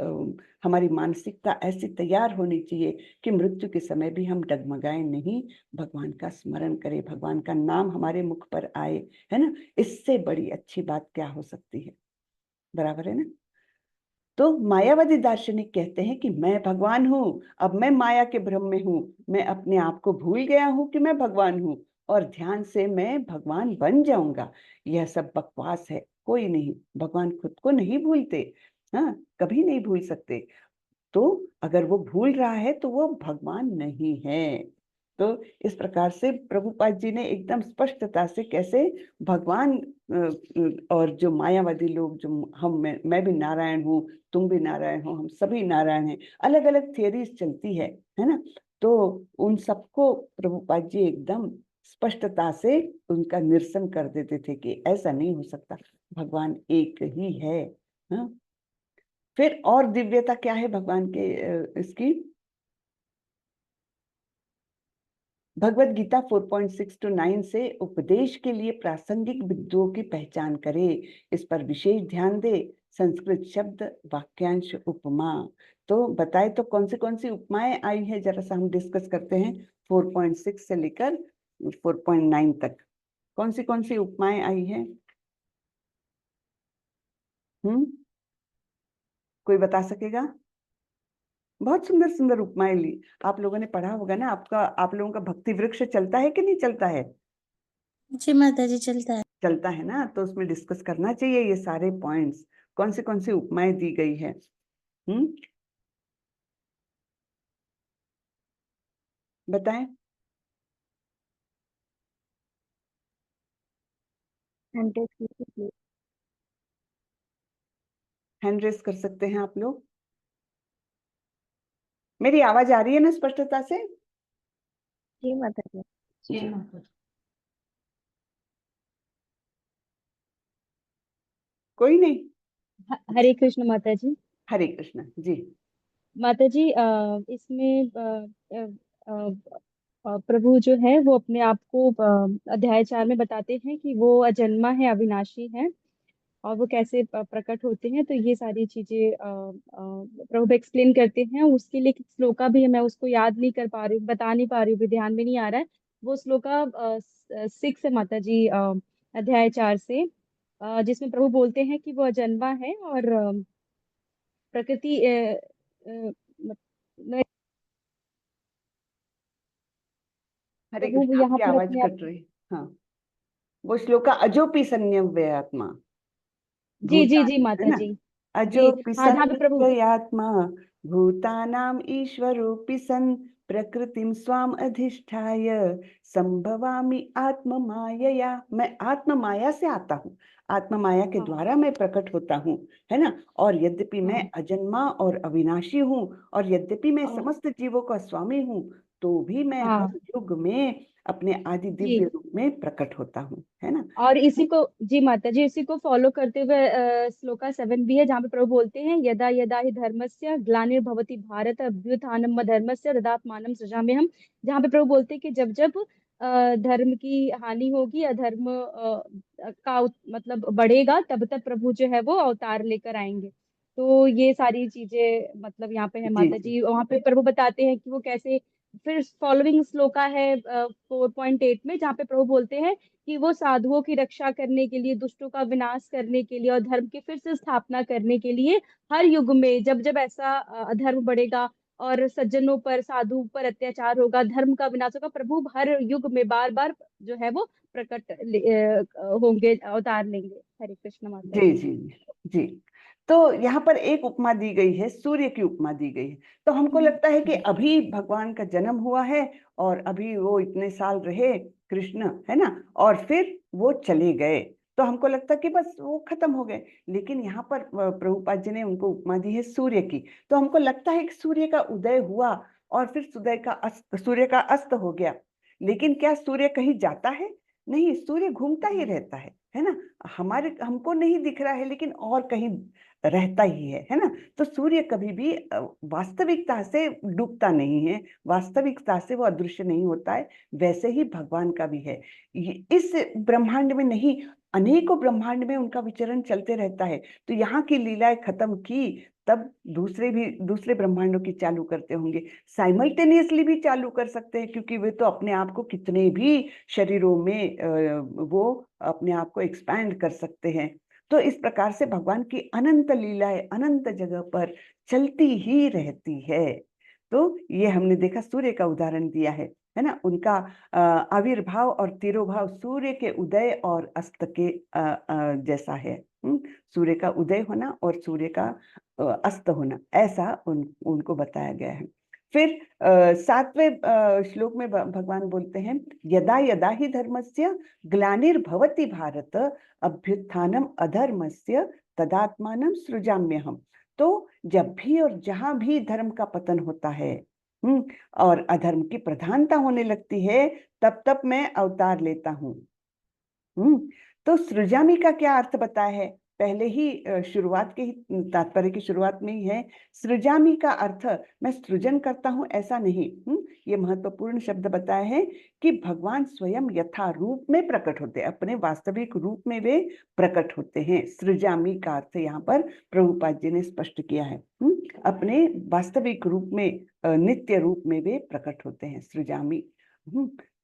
हमारी मानसिकता ऐसी तैयार होनी चाहिए कि मृत्यु के समय भी हम डगमगाएं नहीं, भगवान का स्मरण करें, भगवान का नाम हमारे मुख पर आए, है ना। इससे बड़ी अच्छी बात क्या हो सकती है, बराबर है ना। तो मायावादी दार्शनिक कहते हैं कि मैं भगवान हूं, अब मैं माया के भ्रम में हूं, मैं अपने आप को भूल गया हूं कि मैं भगवान हूं और ध्यान से मैं भगवान बन जाऊंगा। यह सब बकवास है, कोई नहीं, भगवान खुद को नहीं भूलते, हाँ, कभी नहीं भूल सकते। तो अगर वो भूल रहा है तो वो भगवान नहीं है। तो इस प्रकार से प्रभुपाद जी ने एकदम स्पष्टता से कैसे भगवान और जो मायावादी लोग, जो हम मैं भी नारायण हूँ, तुम भी नारायण हो, हम सभी नारायण हैं, अलग अलग थियरीज चलती है ना। तो उन सबको प्रभुपाद जी एकदम स्पष्टता से उनका निरसन कर देते थे कि ऐसा नहीं हो सकता, भगवान एक ही है। हाँ, फिर और दिव्यता क्या है भगवान के इसकी, भगवत गीता 4.6 to 9 से उपदेश के लिए प्रासंगिक बिंदुओं की पहचान करे, इस पर विशेष ध्यान दे। संस्कृत शब्द, वाक्यांश, उपमा। तो बताए तो कौन सी उपमाएं आई है, जरा सा हम डिस्कस करते हैं। 4.6 से लेकर 4.9 तक कौन सी उपमाएं आई है? कोई बता सकेगा? बहुत सुंदर सुंदर उपमाएं ली, आप लोगों ने पढ़ा होगा ना। आप लोगों का भक्ति वृक्ष चलता है कि नहीं चलता है? जी माता जी, चलता है। चलता है ना, तो उसमें डिस्कस करना चाहिए ये सारे पॉइंट्स, कौन सी उपमाएं दी गई है। बताएं। हैंड रेस कर सकते हैं आप लोग। मेरी आवाज आ रही है ना स्पष्टता से? जी माता जी। जी। कोई नहीं? हरे कृष्ण माता जी। हरे कृष्ण जी। माता जी, इसमें प्रभु जो है वो अपने आप को अध्याय 4 में बताते हैं कि वो अजन्मा है, अविनाशी है, और वो कैसे प्रकट होते हैं। तो ये सारी चीजें प्रभु एक्सप्लेन करते हैं। उसके लिए एक श्लोका भी है, मैं उसको याद नहीं कर पा रही हूँ, बता नहीं पा रही हूँ, ध्यान में नहीं आ रहा है। वो श्लोका 6 है माता जी, अध्याय 4 से, जिसमें प्रभु बोलते हैं कि वो अजन्मा है और प्रकृति मैं हरे प्रभु कृष्ण, यहाँ आपकी पर आवाज अपने आप। कट रही। हाँ, वो श्लोका अजोपि संयम्य जी जी भूतान, जी है माता ना। जी। जी अजोपि हाँ, जहाँ पे प्रभु। संयम्यात्मा भूतानाम ईश्वरोऽपि सन् प्रकृतिम स्वाम अधिष्ठाय संभवामि आत्म मायया। मैं आत्म माया से आता हूँ, आत्म माया के हाँ द्वारा मैं प्रकट होता हूँ, है ना। और यद्यपि मैं हाँ अजन्मा और अविनाशी हूँ, और यद्यपि मैं हाँ समस्त जीवों का स्वामी हूँ, तो भी मैं हाँ हर युग में अपने आदि दिव्य जी। रूप में प्रकट होता हूँ, है ना। और इसी को, जी माता जी, इसी को फॉलो करते हुए श्लोका 7 भी है, जहाँ पे प्रभु बोलते हैं यदा यदा हि धर्मस्य ग्लानिर्भवति भारत अभ्युत्थानम् अधर्मस्य तदात्मानं सृजाम्यहम्। जहाँ पे प्रभु बोलते हैं कि जब जब धर्म की हानि होगी, अधर्म मतलब बढ़ेगा, तब तक प्रभु जो है वो अवतार लेकर आएंगे। तो ये सारी चीजें मतलब यहाँ पे है जी माता जी जी। वहाँ पे प्रभु बताते हैं कि वो कैसे। फिर फॉलोइंग श्लोका है 4.8 में, जहाँ पे प्रभु बोलते हैं कि वो साधुओं की रक्षा करने के लिए, दुष्टों का विनाश करने के लिए और धर्म की फिर से स्थापना करने के लिए हर युग में जब जब ऐसा अधर्म बढ़ेगा और सज्जनों पर, साधु पर अत्याचार होगा, धर्म का विनाश होगा, प्रभु हर युग में बार बार जो है वो प्रकट होंगे, अवतार लेंगे। हरे कृष्ण माता जी जी। जी जी। तो यहाँ पर एक उपमा दी गई है, सूर्य की उपमा दी गई है। तो हमको लगता है कि अभी भगवान का जन्म हुआ है और अभी वो इतने साल रहे कृष्ण, है ना, और फिर वो चले गए, तो हमको लगता है कि बस वो खत्म हो गए। लेकिन यहाँ पर प्रभुपाद जी ने उनको उपमा दी है सूर्य की। तो हमको लगता है कि सूर्य का उदय हुआ और फिर सूर्य का अस्त हो गया। लेकिन क्या सूर्य कहीं जाता है? नहीं, सूर्य घूमता ही रहता है ना। हमको नहीं दिख रहा है, लेकिन और कहीं रहता ही है ना। तो सूर्य कभी भी वास्तविकता से डूबता नहीं है, वास्तविकता से वो अदृश्य नहीं होता है। वैसे ही भगवान का भी है, इस ब्रह्मांड में नहीं, अनेकों ब्रह्मांड में उनका विचरण चलते रहता है। तो यहाँ की लीलाएं खत्म की, तब दूसरे ब्रह्मांडों की चालू करते होंगे। साइमल्टेनियसली भी चालू कर सकते हैं, क्योंकि वे तो अपने आप को कितने भी शरीरों में वो अपने आप को एक्सपैंड कर सकते हैं। तो इस प्रकार से भगवान की अनंत लीलाएं अनंत जगह पर चलती ही रहती है। तो ये हमने देखा, सूर्य का उदाहरण दिया है ना, उनका आविर्भाव और तिरोभाव सूर्य के उदय और अस्त के जैसा है। सूर्य का उदय होना और सूर्य का अस्त होना, ऐसा उनको बताया गया है। फिर 7वें श्लोक में भगवान बोलते हैं, यदा यदा ही धर्मस्य ग्लानिर्भवति भारत अभ्युत्थानम अधर्मस्य तदात्मानं सृजाम्यहम्। तो जब भी और जहां भी धर्म का पतन होता है और अधर्म की प्रधानता होने लगती है, तब तब मैं अवतार लेता हूँ। तो सृजामी का क्या अर्थ बताया है, पहले ही शुरुआत के ही तात्पर्य की शुरुआत में ही है। सृजामी का अर्थ मैं सृजन करता हूं, ऐसा नहीं। ये महत्वपूर्ण शब्द बताया है कि भगवान स्वयं यथा रूप में प्रकट होते हैं, अपने वास्तविक रूप में वे प्रकट होते हैं। सृजामी का अर्थ यहाँ पर प्रभुपाद जी ने स्पष्ट किया है। अपने वास्तविक रूप में, नित्य रूप में वे प्रकट होते हैं, सृजामी।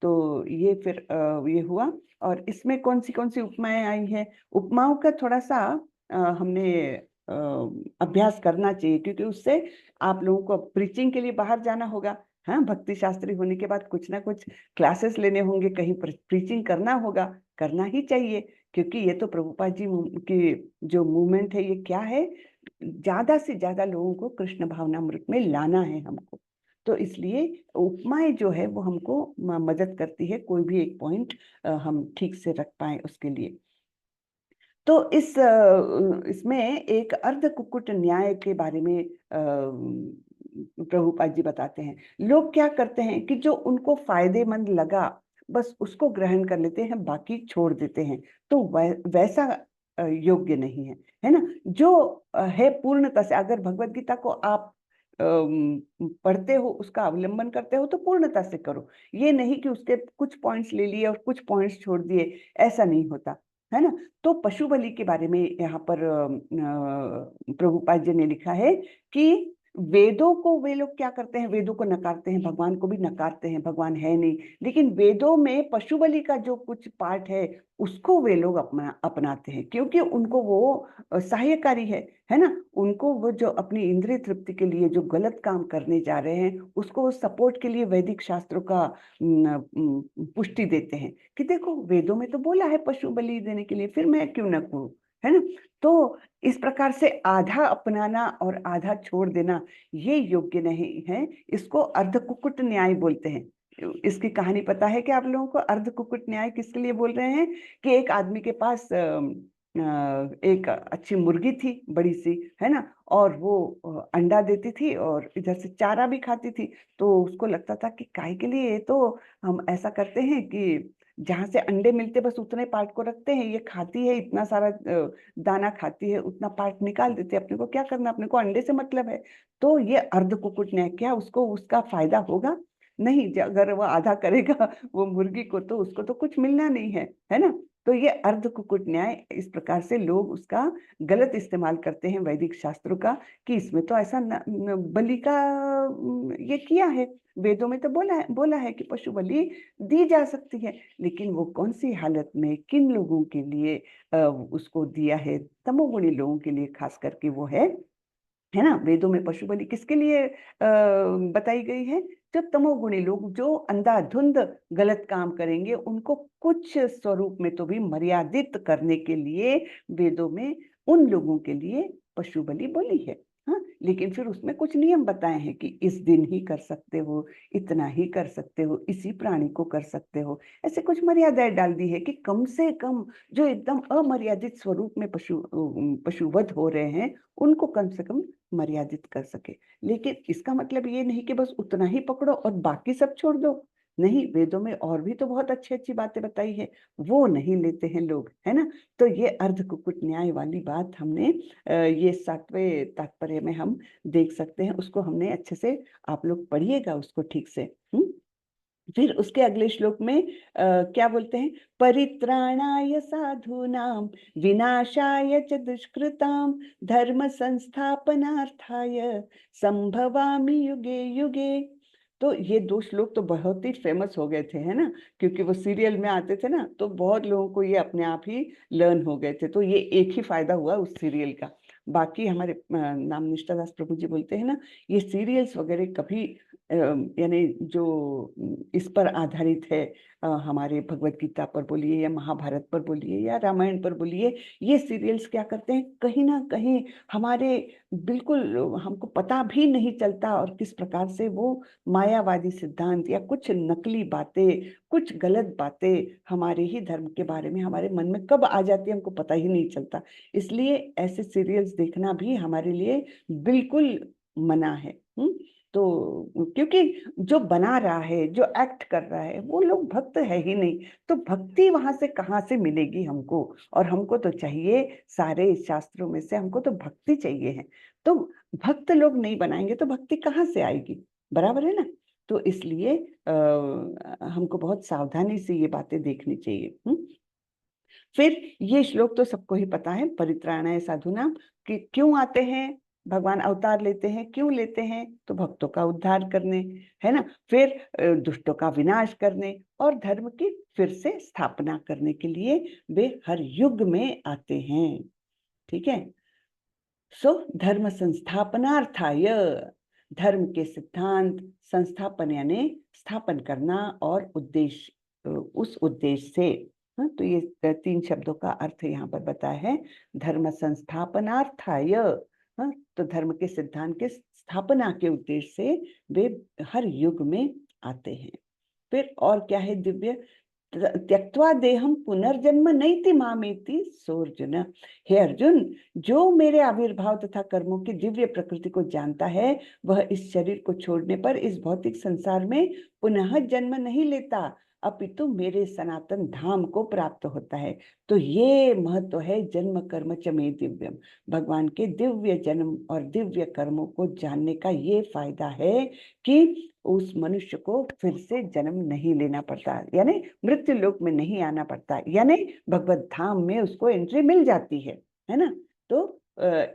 तो ये फिर ये हुआ। और इसमें कौन सी उपमाएं आई हैं, उपमाओं का थोड़ा सा हमने अभ्यास करना चाहिए, क्योंकि उससे आप लोगों को प्रीचिंग के लिए बाहर जाना होगा। हाँ, भक्ति शास्त्री होने के बाद कुछ ना कुछ क्लासेस लेने होंगे, कहीं प्रीचिंग करना होगा, करना ही चाहिए, क्योंकि ये तो प्रभुपाद जी की जो मूवमेंट है, ये क्या है, ज्यादा से ज्यादा लोगों को कृष्ण भावनामृत में लाना है हमको। तो इसलिए उपमाएं जो है वो हमको मदद करती है, कोई भी एक पॉइंट हम ठीक से रख पाए उसके लिए। तो इसमें एक अर्ध कुक्कुट न्याय के बारे में प्रभुपाद जी बताते हैं। लोग क्या करते हैं कि जो उनको फायदेमंद लगा बस उसको ग्रहण कर लेते हैं, बाकी छोड़ देते हैं। तो वैसा योग्य नहीं है ना। जो है पूर्णतः से, अगर भगवत गीता को आप पढ़ते हो, उसका अवलंबन करते हो, तो पूर्णता से करो। ये नहीं कि उसके कुछ पॉइंट्स ले लिए और कुछ पॉइंट्स छोड़ दिए, ऐसा नहीं होता है ना। तो पशु बलि के बारे में यहाँ पर प्रभुपाद जी ने लिखा है कि वेदों को वे लोग क्या करते हैं, वेदों को नकारते हैं, भगवान को भी नकारते हैं, भगवान है नहीं। लेकिन वेदों में पशु बलि का जो कुछ पार्ट है उसको वे लोग अपनाते हैं, क्योंकि उनको वो सहायकारी है ना। उनको वो जो अपनी इंद्रिय तृप्ति के लिए जो गलत काम करने जा रहे हैं, उसको वो सपोर्ट के लिए वैदिक शास्त्रों का पुष्टि देते हैं कि देखो वेदों में तो बोला है पशु बलि देने के लिए, फिर मैं क्यों न करूं, है ना। तो इस प्रकार से आधा अपनाना और आधा छोड़ देना ये योग्य नहीं है। इसको अर्ध कुक्कुट न्याय बोलते हैं। इसकी कहानी पता है कि आप लोगों को अर्ध कुक्कुट न्याय किसके लिए बोल रहे हैं, कि एक आदमी के पास एक अच्छी मुर्गी थी, बड़ी सी, है ना, और वो अंडा देती थी और इधर से चारा भी खाती थी। तो उसको लगता था कि काय के लिए, ये तो हम ऐसा करते हैं कि जहां से अंडे मिलते बस उतने पार्ट को रखते हैं, ये खाती है इतना सारा दाना खाती है, उतना पार्ट निकाल देते हैं, अपने को क्या करना, अपने को अंडे से मतलब है। तो ये अर्ध कुक्कुट न्याय, क्या उसको उसका फायदा होगा? नहीं, अगर वो आधा करेगा वो मुर्गी को, तो उसको तो कुछ मिलना नहीं है ना। तो ये अर्ध कुक्कुट न्याय, इस प्रकार से लोग उसका गलत इस्तेमाल करते हैं वैदिक शास्त्रों का, कि इसमें तो ऐसा बलि का ये किया है, वेदों में तो बोला है कि पशु बलि दी जा सकती है, लेकिन वो कौन सी हालत में किन लोगों के लिए उसको दिया है, तमोगुणी लोगों के लिए खास करके वो है ना। वेदों में पशु बलि किसके लिए बताई गई है, जो तमोगुणी लोग, जो अंधाधुंध गलत काम करेंगे, उनको कुछ स्वरूप में तो भी मर्यादित करने के लिए वेदों में उन लोगों के लिए पशु बलि बोली है। हाँ, लेकिन फिर उसमें कुछ नियम बताए हैं कि इस दिन ही कर सकते हो, इतना ही कर सकते हो, इसी प्राणी को कर सकते हो, ऐसे कुछ मर्यादाएं डाल दी है कि कम से कम जो एकदम अमर्यादित स्वरूप में पशुवध हो रहे हैं, उनको कम से कम मर्यादित कर सके। लेकिन इसका मतलब ये नहीं कि बस उतना ही पकड़ो और बाकी सब छोड़ दो। नहीं, वेदों में और भी तो बहुत अच्छी अच्छी बातें बताई है, वो नहीं लेते हैं लोग, है ना। तो ये अर्ध कुक्कुट न्याय वाली बात हमने ये 7वें तात्पर्य में हम देख सकते हैं। उसको हमने अच्छे से, आप लोग पढ़िएगा उसको ठीक से। फिर उसके अगले श्लोक में क्या बोलते हैं, परित्राणाय साधूनां विनाशाय च दुष्कृतां धर्म संस्थापनार्थाय संभवामि युगे युगे। तो ये दो श्लोक तो बहुत ही फेमस हो गए थे, है ना, क्योंकि वो सीरियल में आते थे ना, तो बहुत लोगों को ये अपने आप ही लर्न हो गए थे। तो ये एक ही फायदा हुआ उस सीरियल का। बाकी हमारे नाम निष्ठादास प्रभु जी बोलते हैं ना, ये सीरियल्स वगैरह कभी यानी जो इस पर आधारित है, हमारे भगवत गीता पर बोलिए या महाभारत पर बोलिए या रामायण पर बोलिए, ये सीरियल्स क्या करते हैं, कहीं ना कहीं हमारे बिल्कुल हमको पता भी नहीं चलता और किस प्रकार से वो मायावादी सिद्धांत या कुछ नकली बातें, कुछ गलत बातें हमारे ही धर्म के बारे में हमारे मन में कब आ जाती है हमको पता ही नहीं चलता। इसलिए ऐसे सीरियल्स देखना भी हमारे लिए बिल्कुल मना है। तो क्योंकि जो बना रहा है, जो एक्ट कर रहा है, वो लोग भक्त है ही नहीं, तो भक्ति वहां से कहाँ से मिलेगी हमको। और हमको तो चाहिए, सारे शास्त्रों में से हमको तो भक्ति चाहिए है। तो भक्त लोग नहीं बनाएंगे तो भक्ति कहाँ से आएगी, बराबर है ना। तो इसलिए हमको बहुत सावधानी से ये बातें देखनी चाहिए। फिर ये श्लोक तो सबको ही पता है, परित्राणाय साधूनाम, कि क्यों आते हैं भगवान, अवतार लेते हैं, क्यों लेते हैं, तो भक्तों का उद्धार करने, है ना। फिर दुष्टों का विनाश करने और धर्म की फिर से स्थापना करने के लिए वे हर युग में आते हैं। ठीक है। सो धर्म संस्थापनार्थाय, धर्म के सिद्धांत संस्थापन यानी स्थापन करना, और उद्देश्य उस उद्देश्य से। हाँ, तो ये तीन शब्दों का अर्थ यहाँ पर बताया है, धर्म संस्थापनार्थाय। हाँ, तो धर्म के सिद्धांत के स्थापना के उद्देश्य से वे हर युग में आते हैं। फिर और क्या है, दिव्य, त्यक्त्वा देहम पुनर्जन्म नैति मामेति सोर्जुन। हे अर्जुन, जो मेरे आविर्भाव तथा कर्मों की दिव्य प्रकृति को जानता है, वह इस शरीर को छोड़ने पर इस भौतिक संसार में पुनः जन्म नहीं लेता, अपितु मेरे सनातन धाम को प्राप्त होता है। तो ये महत्व है जन्म कर्म च मे दिव्यम, भगवान के दिव्य जन्म और दिव्य कर्मों को जानने का ये फायदा है कि उस मनुष्य को फिर से जन्म नहीं लेना पड़ता, यानी मृत्यु लोक में नहीं आना पड़ता, यानी भगवत धाम में उसको एंट्री मिल जाती है ना। तो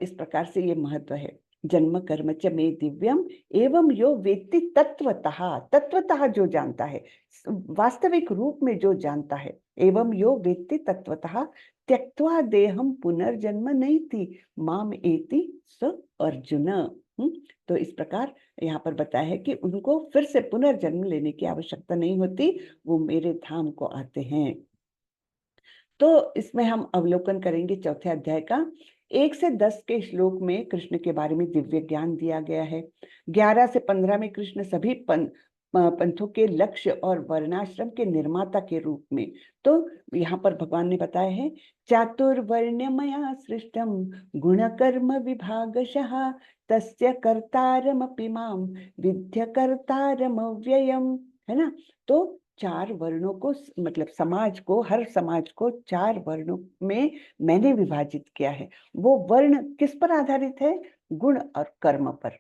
इस प्रकार से ये महत्व है, जन्म कर्म च मे दिव्यम एवं यो वेत्ति तत्वतः, तत्वतः जो जानता है, वास्तविक रूप में जो जानता है, एवं यो वेत्ति तत्वतः त्यक्त्वा देहम पुनर्जन्म नैति माम एति स अर्जुन। तो इस प्रकार यहाँ पर बताया है कि उनको फिर से पुनर्जन्म लेने की आवश्यकता नहीं होती, वो मेरे धाम को आते हैं। तो इसमें हम अवलोकन करेंगे चौथे अध्याय का 1 से 10 के श्लोक में कृष्ण के बारे में दिव्य ज्ञान दिया गया है। 11 से 15 में कृष्ण सभी पंथों के लक्ष्य और वर्णाश्रम के निर्माता के रूप में। तो यहाँ पर भगवान ने बताया है, चातुर्वर्ण्यमया सृष्टम गुण कर्म विभागशः तस्य कर्तारमपि मां विद्य कर्तारम व्ययम, है ना। तो 4 वर्णों को, मतलब समाज को, हर समाज को 4 वर्णों में मैंने विभाजित किया है। वो वर्ण किस पर आधारित है, गुण और कर्म पर।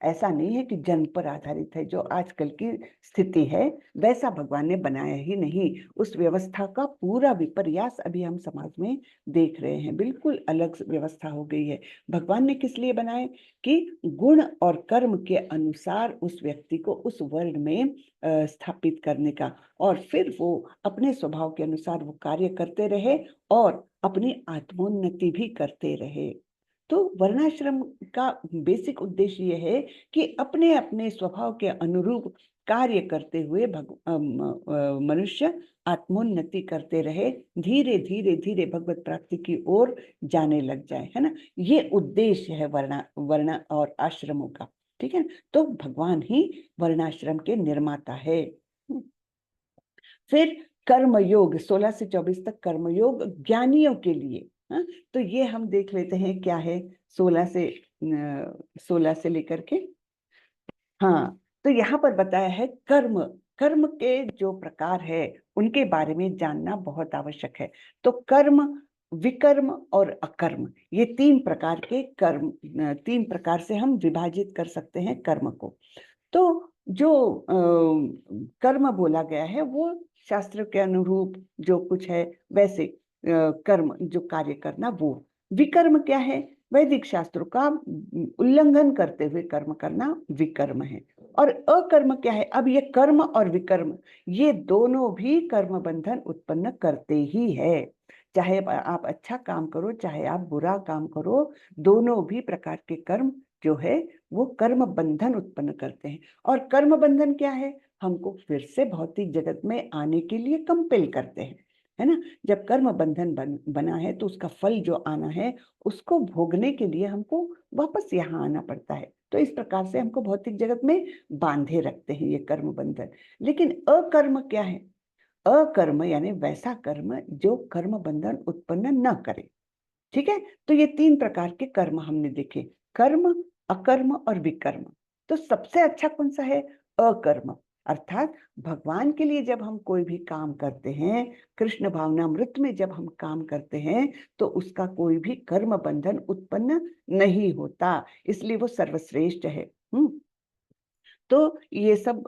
ऐसा नहीं है कि जन्म पर आधारित है, जो आजकल की स्थिति है वैसा भगवान ने बनाया ही नहीं। उस व्यवस्था का पूरा विपर्यास अभी हम समाज में देख रहे हैं, बिल्कुल अलग व्यवस्था हो गई है। भगवान ने किस लिए बनाए, कि गुण और कर्म के अनुसार उस व्यक्ति को उस वर्ण में स्थापित करने का, और फिर वो अपने स्वभाव के अनुसार वो कार्य करते रहे और अपनी आत्मोन्नति भी करते रहे। तो वर्णाश्रम का बेसिक उद्देश्य ये है कि अपने अपने स्वभाव के अनुरूप कार्य करते हुए मनुष्य आत्मोन्नति करते रहे, धीरे धीरे धीरे भगवत प्राप्ति की ओर जाने लग जाए, है ना। ये उद्देश्य है वर्ण और आश्रमों का। ठीक है, तो भगवान ही वर्णाश्रम के निर्माता है। फिर कर्मयोग 16 से 24 तक कर्मयोग ज्ञानियों के लिए। तो ये हम देख लेते हैं क्या है 16 से लेकर के। हाँ, तो यहाँ पर बताया है कर्म के जो प्रकार है उनके बारे में जानना बहुत आवश्यक है। तो कर्म, विकर्म और अकर्म, ये 3 प्रकार के कर्म, 3 प्रकार से हम विभाजित कर सकते हैं कर्म को। तो जो कर्म बोला गया है वो शास्त्र के अनुरूप जो कुछ है वैसे कर्म जो कार्य करना, वो विकर्म क्या है? वैदिक शास्त्रों का उल्लंघन करते हुए कर्म करना विकर्म है। और अकर्म क्या है? अब ये कर्म और विकर्म ये दोनों भी कर्म बंधन उत्पन्न करते ही है। चाहे आप अच्छा काम करो, चाहे आप बुरा काम करो, दोनों भी प्रकार के कर्म जो है वो कर्म बंधन उत्पन्न करते हैं। और कर्म बंधन क्या है? हमको फिर से भौतिक जगत में आने के लिए कंपेल करते हैं, है ना। जब कर्म बंधन बना है तो उसका फल जो आना है उसको भोगने के लिए हमको वापस यहाँ आना पड़ता है। तो इस प्रकार से हमको भौतिक जगत में बांधे रखते हैं ये कर्म बंधन। लेकिन अकर्म क्या है? अकर्म यानी वैसा कर्म जो कर्म बंधन उत्पन्न न करे। ठीक है, तो ये 3 प्रकार के कर्म हमने देखे, कर्म, अकर्म और विकर्म। तो सबसे अच्छा कौन सा है? अकर्म। अर्थात भगवान के लिए जब हम कोई भी काम करते हैं, कृष्ण भावनामृत में जब हम काम करते हैं, तो उसका कोई भी कर्म बंधन उत्पन्न नहीं होता, इसलिए वो सर्वश्रेष्ठ है। तो ये सब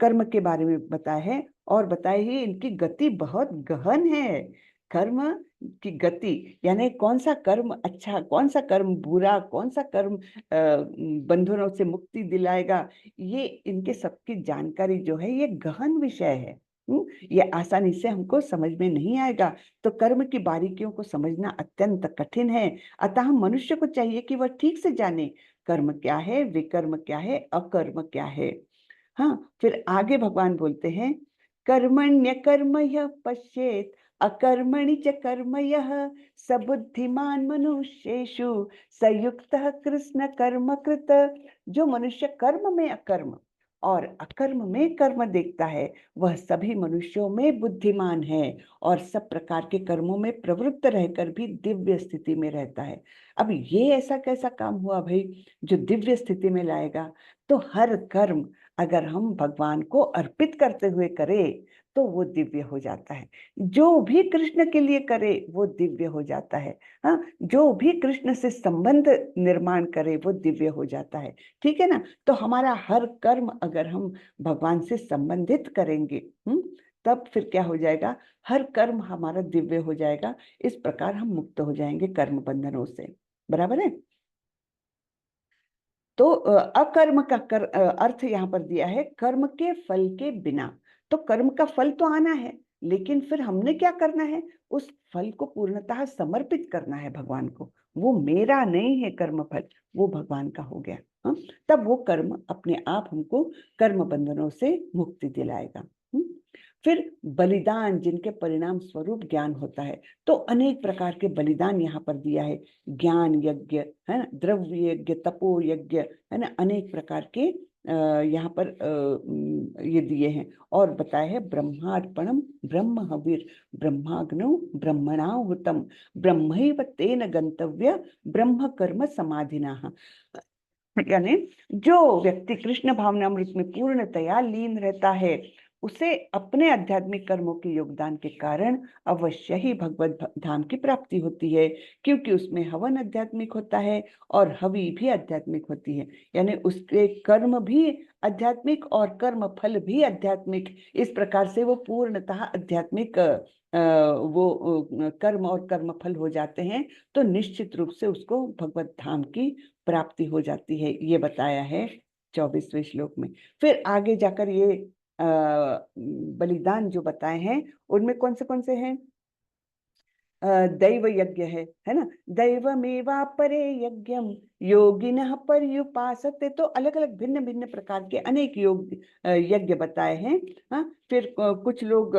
कर्म के बारे में बताया है। और बताए ही इनकी गति बहुत गहन है। कर्म की गति यानी कौन सा कर्म अच्छा, कौन सा कर्म बुरा, कौन सा कर्म बंधनों से मुक्ति दिलाएगा, ये इनके सबकी जानकारी जो है ये गहन विषय है। ये आसानी से हमको समझ में नहीं आएगा। तो कर्म की बारीकियों को समझना अत्यंत कठिन है। अतः मनुष्य को चाहिए कि वह ठीक से जाने कर्म क्या है, विकर्म क्या है, अकर्म क्या है। हाँ, फिर आगे भगवान बोलते हैं, कर्मण्य कर्म यः पश्येत अकर्मणि च कर्म यः स बुद्धिमान मनुष्येषु संयुक्तः कृष्ण कर्म कृत। जो मनुष्य कर्म में अकर्म और अकर्म में कर्म देखता है वह सभी मनुष्यों में बुद्धिमान है और सब प्रकार के कर्मों में प्रवृत्त रहकर भी दिव्य स्थिति में रहता है। अब ये ऐसा कैसा काम हुआ भाई जो दिव्य स्थिति में लाएगा? तो हर कर्म अगर हम भगवान को अर्पित करते हुए करें तो वो दिव्य हो जाता है। जो भी कृष्ण के लिए करे वो दिव्य हो जाता है। हाँ, जो भी कृष्ण से संबंध निर्माण करे वो दिव्य हो जाता है। ठीक है ना। तो हमारा हर कर्म अगर हम भगवान से संबंधित करेंगे तब फिर क्या हो जाएगा? हर कर्म हमारा दिव्य हो जाएगा। इस प्रकार हम मुक्त हो जाएंगे कर्म बंधनों से। बराबर है। तो अकर्म का अर्थ यहाँ पर दिया है कर्म के फल के बिना। तो कर्म का फल तो आना है, लेकिन फिर हमने क्या करना है? उस फल को पूर्णतः समर्पित करना है भगवान को। वो मेरा नहीं है कर्म फल, वो भगवान का हो गया। हाँ? तब वो कर्म अपने आप हमको कर्म बंधनों से मुक्ति दिलाएगा। फिर बलिदान जिनके परिणाम स्वरूप ज्ञान होता है। तो अनेक प्रकार के बलिदान यहाँ पर दिया है। ज्ञान यज्ञ है ना, द्रव्य यज्ञ, तपो यज्ञ है ना, अनेक प्रकार के यहाँ पर ये दिए हैं। और बताया है ब्रह्मार्पणम ब्रह्म हविर ब्रह्माग्नो ब्रह्मणाहुतम ब्रह्मैव तेन गंतव्य ब्रह्म कर्म समाधिना। यानी जो व्यक्ति कृष्ण भावनामृत में पूर्णतया लीन रहता है उसे अपने आध्यात्मिक कर्मों के योगदान के कारण अवश्य ही भगवत धाम की प्राप्ति होती है, क्योंकि उसमें हवन आध्यात्मिक होता है और हवि भी आध्यात्मिक होती है। यानी उसके कर्म भी आध्यात्मिक और कर्म फल भी आध्यात्मिक। इस प्रकार से वो पूर्णतः आध्यात्मिक कर्म और कर्म फल हो जाते हैं। तो निश्चित रूप से उसको भगवत धाम की प्राप्ति हो जाती है। ये बताया है 24वें श्लोक में। फिर आगे जाकर ये बलिदान जो बताए हैं उनमें कौन से हैं? दैव यज्ञ है ना। दैवमेवा परे यज्ञम योगिनः पर्युपासते। तो अलग अलग भिन्न भिन्न प्रकार के अनेक योग यज्ञ बताए हैं। हाँ, फिर कुछ लोग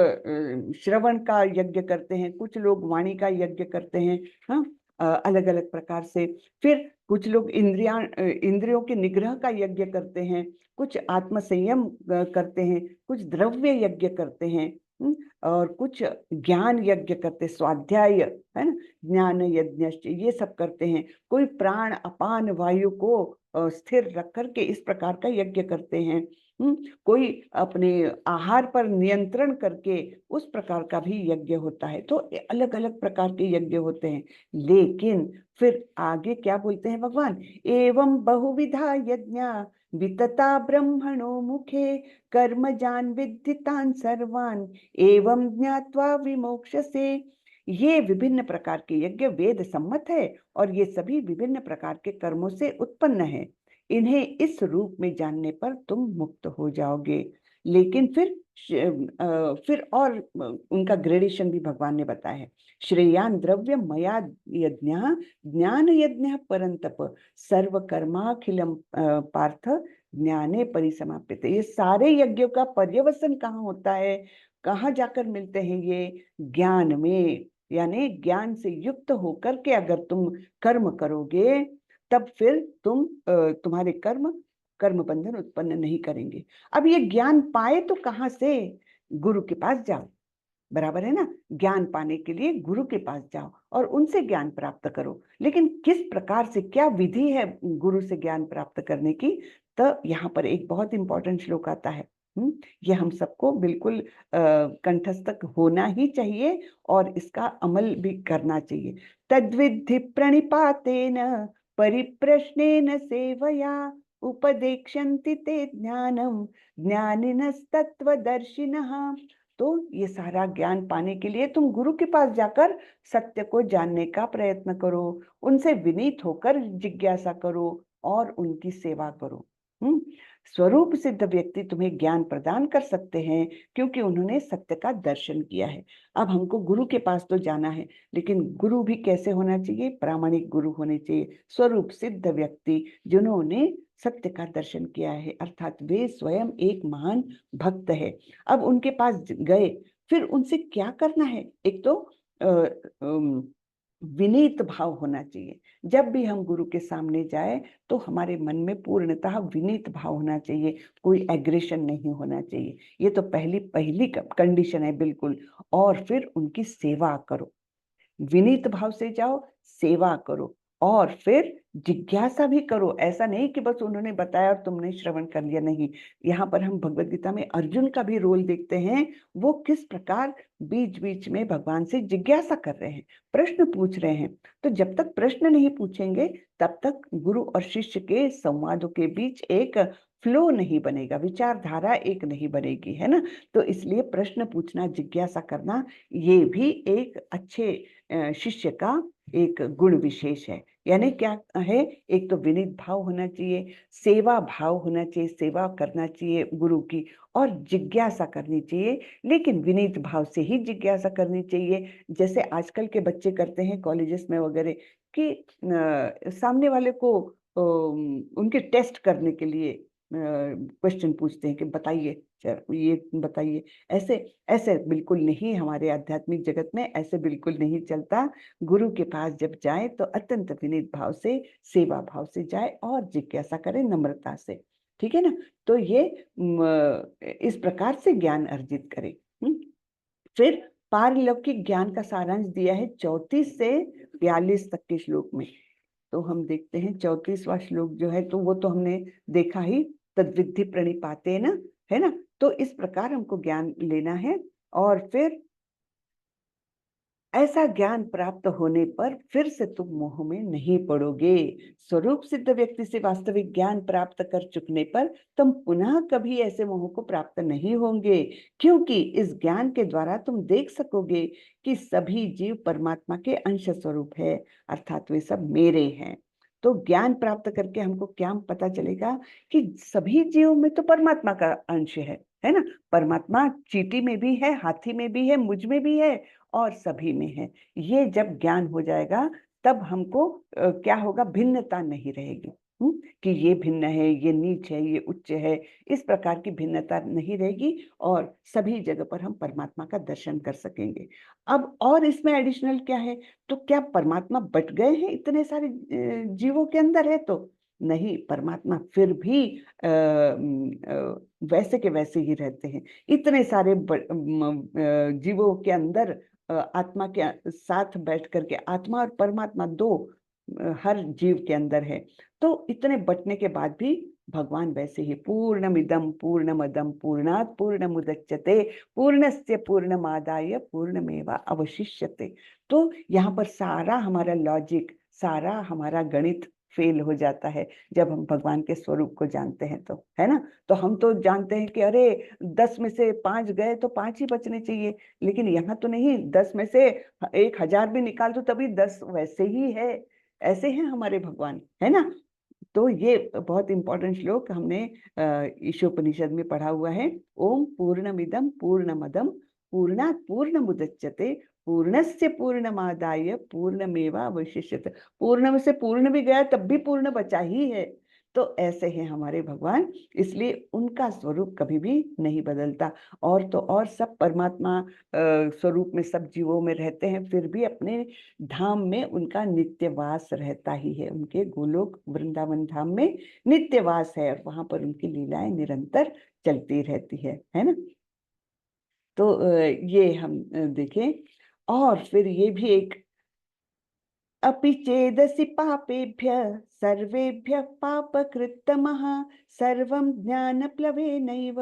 श्रवण का यज्ञ करते हैं, कुछ लोग वाणी का यज्ञ करते हैं। हाँ, अलग अलग प्रकार से। फिर कुछ लोग इंद्रियों के निग्रह का यज्ञ करते हैं, कुछ आत्म संयम करते हैं, कुछ द्रव्य यज्ञ करते हैं और कुछ ज्ञान यज्ञ करते, स्वाध्याय है ना, ज्ञान यज्ञ ये सब करते हैं। कोई प्राण अपान वायु को स्थिर रख करके इस प्रकार का यज्ञ करते हैं। कोई अपने आहार पर नियंत्रण करके उस प्रकार का भी यज्ञ होता है। तो अलग अलग प्रकार के यज्ञ होते हैं। लेकिन फिर आगे क्या बोलते हैं भगवान? एवं बहुविधा यज्ञ वितता ब्रह्मणो मुखे कर्मजान विद्धितान सर्वान एवं ज्ञात्वा विमोक्षसे। ये विभिन्न प्रकार के यज्ञ वेद सम्मत है और ये सभी विभिन्न प्रकार के कर्मों से उत्पन्न है। इन्हें इस रूप में जानने पर तुम मुक्त हो जाओगे। लेकिन फिर और उनका ग्रेडेशन भी भगवान ने बताया है। श्रेयान द्रव्य मया यज्ञ ज्ञान यज्ञ परंतप सर्व कर्माखिलम पार्थ ज्ञाने परिसमाप्यते। ये सारे यज्ञों का पर्यवसन कहाँ होता है, कहाँ जाकर मिलते हैं? ये ज्ञान में, यानी ज्ञान से युक्त होकर के अगर तुम कर्म करोगे तब फिर तुम्हारे कर्म बंधन उत्पन्न नहीं करेंगे। अब ये ज्ञान पाए तो कहाँ से? गुरु के पास जाओ, बराबर है ना। ज्ञान पाने के लिए गुरु के पास जाओ और उनसे ज्ञान प्राप्त करो। लेकिन किस प्रकार से, क्या विधि है गुरु से ज्ञान प्राप्त करने की? तो यहाँ पर एक बहुत इंपॉर्टेंट श्लोक आता है। ये हम सबको बिल्कुल कंठस्थ होना ही चाहिए और इसका अमल भी करना चाहिए। तद्विद्धि प्रणिपातेन परिप्रश्नेन सेवया उपदेक्षन्ति ते ज्ञानम ज्ञानिनस्तत्वदर्शिनः। तो ये सारा ज्ञान पाने के लिए तुम गुरु के पास जाकर सत्य को जानने का प्रयत्न करो, उनसे विनीत होकर जिज्ञासा करो और उनकी सेवा करो। स्वरूप सिद्ध व्यक्ति तुम्हें ज्ञान प्रदान कर सकते हैं क्योंकि उन्होंने सत्य का दर्शन किया है। अब हमको गुरु के पास तो जाना है, लेकिन गुरु भी कैसे होना चाहिए? प्रामाणिक गुरु होने चाहिए, स्वरूप सिद्ध व्यक्ति जिन्होंने सत्य का दर्शन किया है, अर्थात वे स्वयं एक महान भक्त है। अब उनके पास गए, फिर उनसे क्या करना है? एक तो विनीत भाव होना चाहिए। जब भी हम गुरु के सामने जाए तो हमारे मन में पूर्णतः विनीत भाव होना चाहिए, कोई एग्रेशन नहीं होना चाहिए। ये तो पहली कंडीशन है बिल्कुल। और फिर उनकी सेवा करो, विनीत भाव से जाओ, सेवा करो और फिर जिज्ञासा भी करो। ऐसा नहीं कि बस उन्होंने बताया और तुमने श्रवण कर लिया, नहीं। यहाँ पर हम भगवद गीता में अर्जुन का भी रोल देखते हैं। वो किस प्रकार बीच बीच में भगवान से जिज्ञासा कर रहे हैं, प्रश्न पूछ रहे हैं। तो जब तक प्रश्न नहीं पूछेंगे तब तक गुरु और शिष्य के संवादों के बीच एक फ्लो नहीं बनेगा, विचारधारा एक नहीं बनेगी, है ना। तो इसलिए प्रश्न पूछना, जिज्ञासा करना, ये भी एक अच्छे शिष्य का एक गुण विशेष है। यानी क्या है? एक तो विनीत भाव होना चाहिए, सेवा भाव होना चाहिए, सेवा करना चाहिए गुरु की, और जिज्ञासा करनी चाहिए, लेकिन विनीत भाव से ही जिज्ञासा करनी चाहिए। जैसे आजकल के बच्चे करते हैं कॉलेजेस में वगैरह कि सामने वाले को उनके टेस्ट करने के लिए क्वेश्चन पूछते हैं कि बताइए, ये बताइए। ऐसे ऐसे बिल्कुल नहीं, हमारे आध्यात्मिक जगत में ऐसे बिल्कुल नहीं चलता। गुरु के पास जब जाए तो अत्यंत विनीत भाव से, सेवा भाव से जाए और जिज्ञासा करे नम्रता से, ठीक है ना। तो ये इस प्रकार से ज्ञान अर्जित करे। फिर पारलौकिक ज्ञान का सारांश दिया है 34 से 42 तक के श्लोक में। तो हम देखते हैं 34वां श्लोक जो है, तो वो तो हमने देखा ही, तद्विद्धि प्रणिपाते न, है ना। तो इस प्रकार हमको ज्ञान लेना है और फिर ऐसा ज्ञान प्राप्त होने पर फिर से तुम मोह में नहीं पड़ोगे। स्वरूप सिद्ध व्यक्ति से वास्तविक ज्ञान प्राप्त कर चुकने पर तुम पुनः कभी ऐसे मोह को प्राप्त नहीं होंगे, क्योंकि इस ज्ञान के द्वारा तुम देख सकोगे कि सभी जीव परमात्मा के अंश स्वरूप है, अर्थात वे सब मेरे हैं। तो ज्ञान प्राप्त करके हमको क्या पता चलेगा कि सभी जीवों में तो परमात्मा का अंश है ना। परमात्मा चींटी में भी है, हाथी में भी है, मुझ में भी है और सभी में है। ये जब ज्ञान हो जाएगा तब हमको क्या होगा? भिन्नता नहीं रहेगी कि ये भिन्न है, ये नीच है, ये उच्च है, इस प्रकार की भिन्नता नहीं रहेगी और सभी जगह पर हम परमात्मा का दर्शन कर सकेंगे। अब और इसमें एडिशनल क्या है? तो क्या परमात्मा बट गए हैं इतने सारे जीवों के अंदर? है तो नहीं, परमात्मा फिर भी वैसे के वैसे ही रहते हैं। इतने सारे जीवों के अंदर आत्मा के साथ बैठ करके, आत्मा और परमात्मा दो हर जीव के अंदर है। तो इतने बटने के बाद भी भगवान वैसे ही पूर्णमिदं पूर्णमदं पूर्णात् पूर्णमुदच्यते पूर्णस्य पूर्णमादाय पूर्णमेवा अवशिष्यते। तो यहाँ पर सारा हमारा लॉजिक, सारा हमारा गणित फेल हो जाता है जब हम भगवान के स्वरूप को जानते हैं, तो है ना। तो हम तो जानते हैं कि अरे 10 में से 5 गए तो 5 ही बचने चाहिए, लेकिन यहाँ तो नहीं, 10 में से 1000 भी निकाल दो तभी 10 वैसे ही है। ऐसे हैं हमारे भगवान, है ना। तो ये बहुत इंपॉर्टेंट श्लोक हमने ईशोपनिषद में पढ़ा हुआ है। ओम पूर्णमिदं पूर्णमदं पूर्णात् पूर्णमुदच्यते पूर्णस्य पूर्णमादाय पूर्णमेवावशिष्यते। पूर्ण में से पूर्ण भी गया तब भी पूर्ण बचा ही है। तो ऐसे हैं हमारे भगवान, इसलिए उनका स्वरूप कभी भी नहीं बदलता। और तो और सब परमात्मा स्वरूप में सब जीवों में रहते हैं, फिर भी अपने धाम में उनका नित्यवास रहता ही है। उनके गोलोक वृंदावन धाम में नित्यवास है और वहां पर उनकी लीलाएं निरंतर चलती रहती है ना। तो ये हम देखें। और फिर ये भी एक, अपि चेदसि पापेभ्यः सर्वेभ्यः पापकृत्तमः सर्वं ज्ञानप्लवेनैव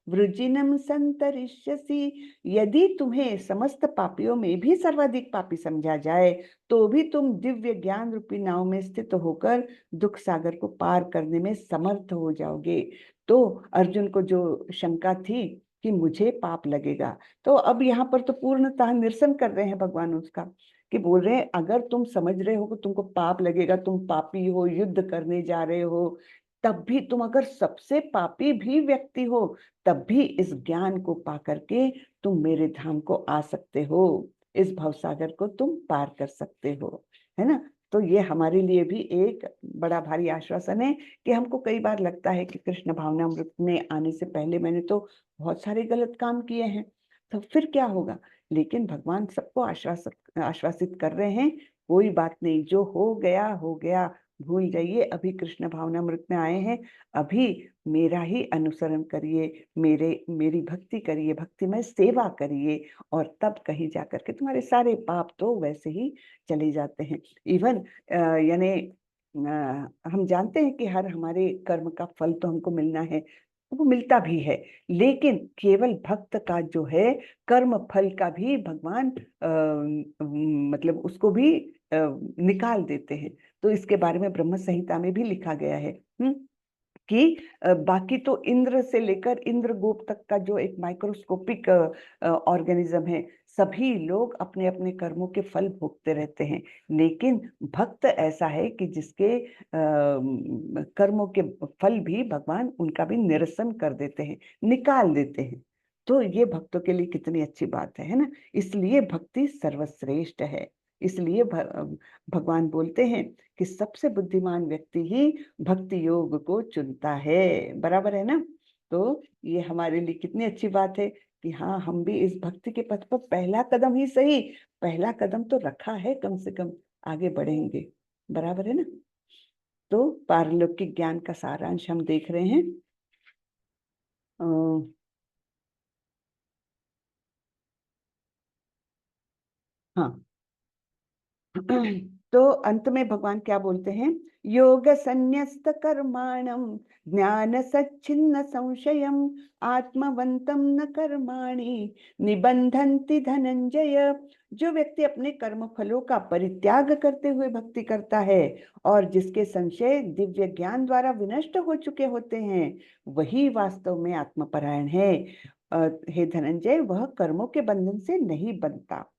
वृजिनं संतरिष्यसि। यदि तुम्हें समस्त पापियों में भी सर्वाधिक पापी समझा जाए तो भी तुम दिव्य ज्ञान रूपी नाव में स्थित होकर दुख सागर को पार करने में समर्थ हो जाओगे। तो अर्जुन को जो शंका थी कि मुझे पाप लगेगा, तो अब यहाँ पर तो पूर्णतः निरसन कर रहे हैं भगवान उसका, कि बोल रहे हैं अगर तुम समझ रहे हो कि तुमको पाप लगेगा, तुम पापी हो, युद्ध करने जा रहे हो, तब भी तुम अगर सबसे पापी भी व्यक्ति हो तब भी इस ज्ञान को पा करके तुम मेरे धाम को आ सकते हो, इस भवसागर को तुम पार कर सकते हो, है ना। तो ये हमारे लिए भी एक बड़ा भारी आश्वासन है कि हमको कई बार लगता है कि कृष्ण भावनामृत में आने से पहले मैंने तो बहुत सारे गलत काम किए हैं, तो फिर क्या होगा। लेकिन भगवान सबको आश्वासित कर रहे हैं, कोई बात नहीं, जो हो गया भूल जाइए, अभी कृष्ण भावनामृत में आए हैं, अभी मेरा ही अनुसरण करिए, मेरी भक्ति करिए, भक्ति में सेवा करिए, और तब कहीं जाकर के तुम्हारे सारे पाप तो वैसे ही चले जाते हैं। इवन यानी हम जानते हैं कि हर हमारे कर्म का फल तो हमको मिलना है, वो मिलता भी है, लेकिन केवल भक्त का जो है कर्म फल का भी भगवान मतलब उसको भी निकाल देते हैं। तो इसके बारे में ब्रह्म संहिता में भी लिखा गया है कि बाकी तो इंद्र से लेकर इंद्रगोप तक का जो एक माइक्रोस्कोपिक ऑर्गेनिज्म है, सभी लोग अपने अपने कर्मों के फल भोगते रहते हैं, लेकिन भक्त ऐसा है कि जिसके कर्मों के फल भी भगवान उनका भी निरसन कर देते हैं, निकाल देते हैं। तो ये भक्तों के लिए कितनी अच्छी बात है ना। इसलिए भक्ति सर्वश्रेष्ठ है। इसलिए भगवान बोलते हैं कि सबसे बुद्धिमान व्यक्ति ही भक्ति योग को चुनता है, बराबर है ना। तो ये हमारे लिए कितनी अच्छी बात है कि हाँ, हम भी इस भक्ति के पथ पर पहला कदम ही सही, पहला कदम तो रखा है, कम से कम आगे बढ़ेंगे, बराबर है ना। तो पारलौकिक ज्ञान का सारांश हम देख रहे हैं। हाँ, तो अंत में भगवान क्या बोलते हैं, योग संन्यस्त कर्माणम ज्ञान सच्छिन्न संशयम आत्मवंतम न कर्माणि निबंधन्ति धनंजय। जो व्यक्ति अपने कर्म फलों का परित्याग करते हुए भक्ति करता है और जिसके संशय दिव्य ज्ञान द्वारा विनष्ट हो चुके होते हैं, वही वास्तव में आत्मपरायण है। हे धनंजय, वह कर्मों के बंधन से नहीं बनता।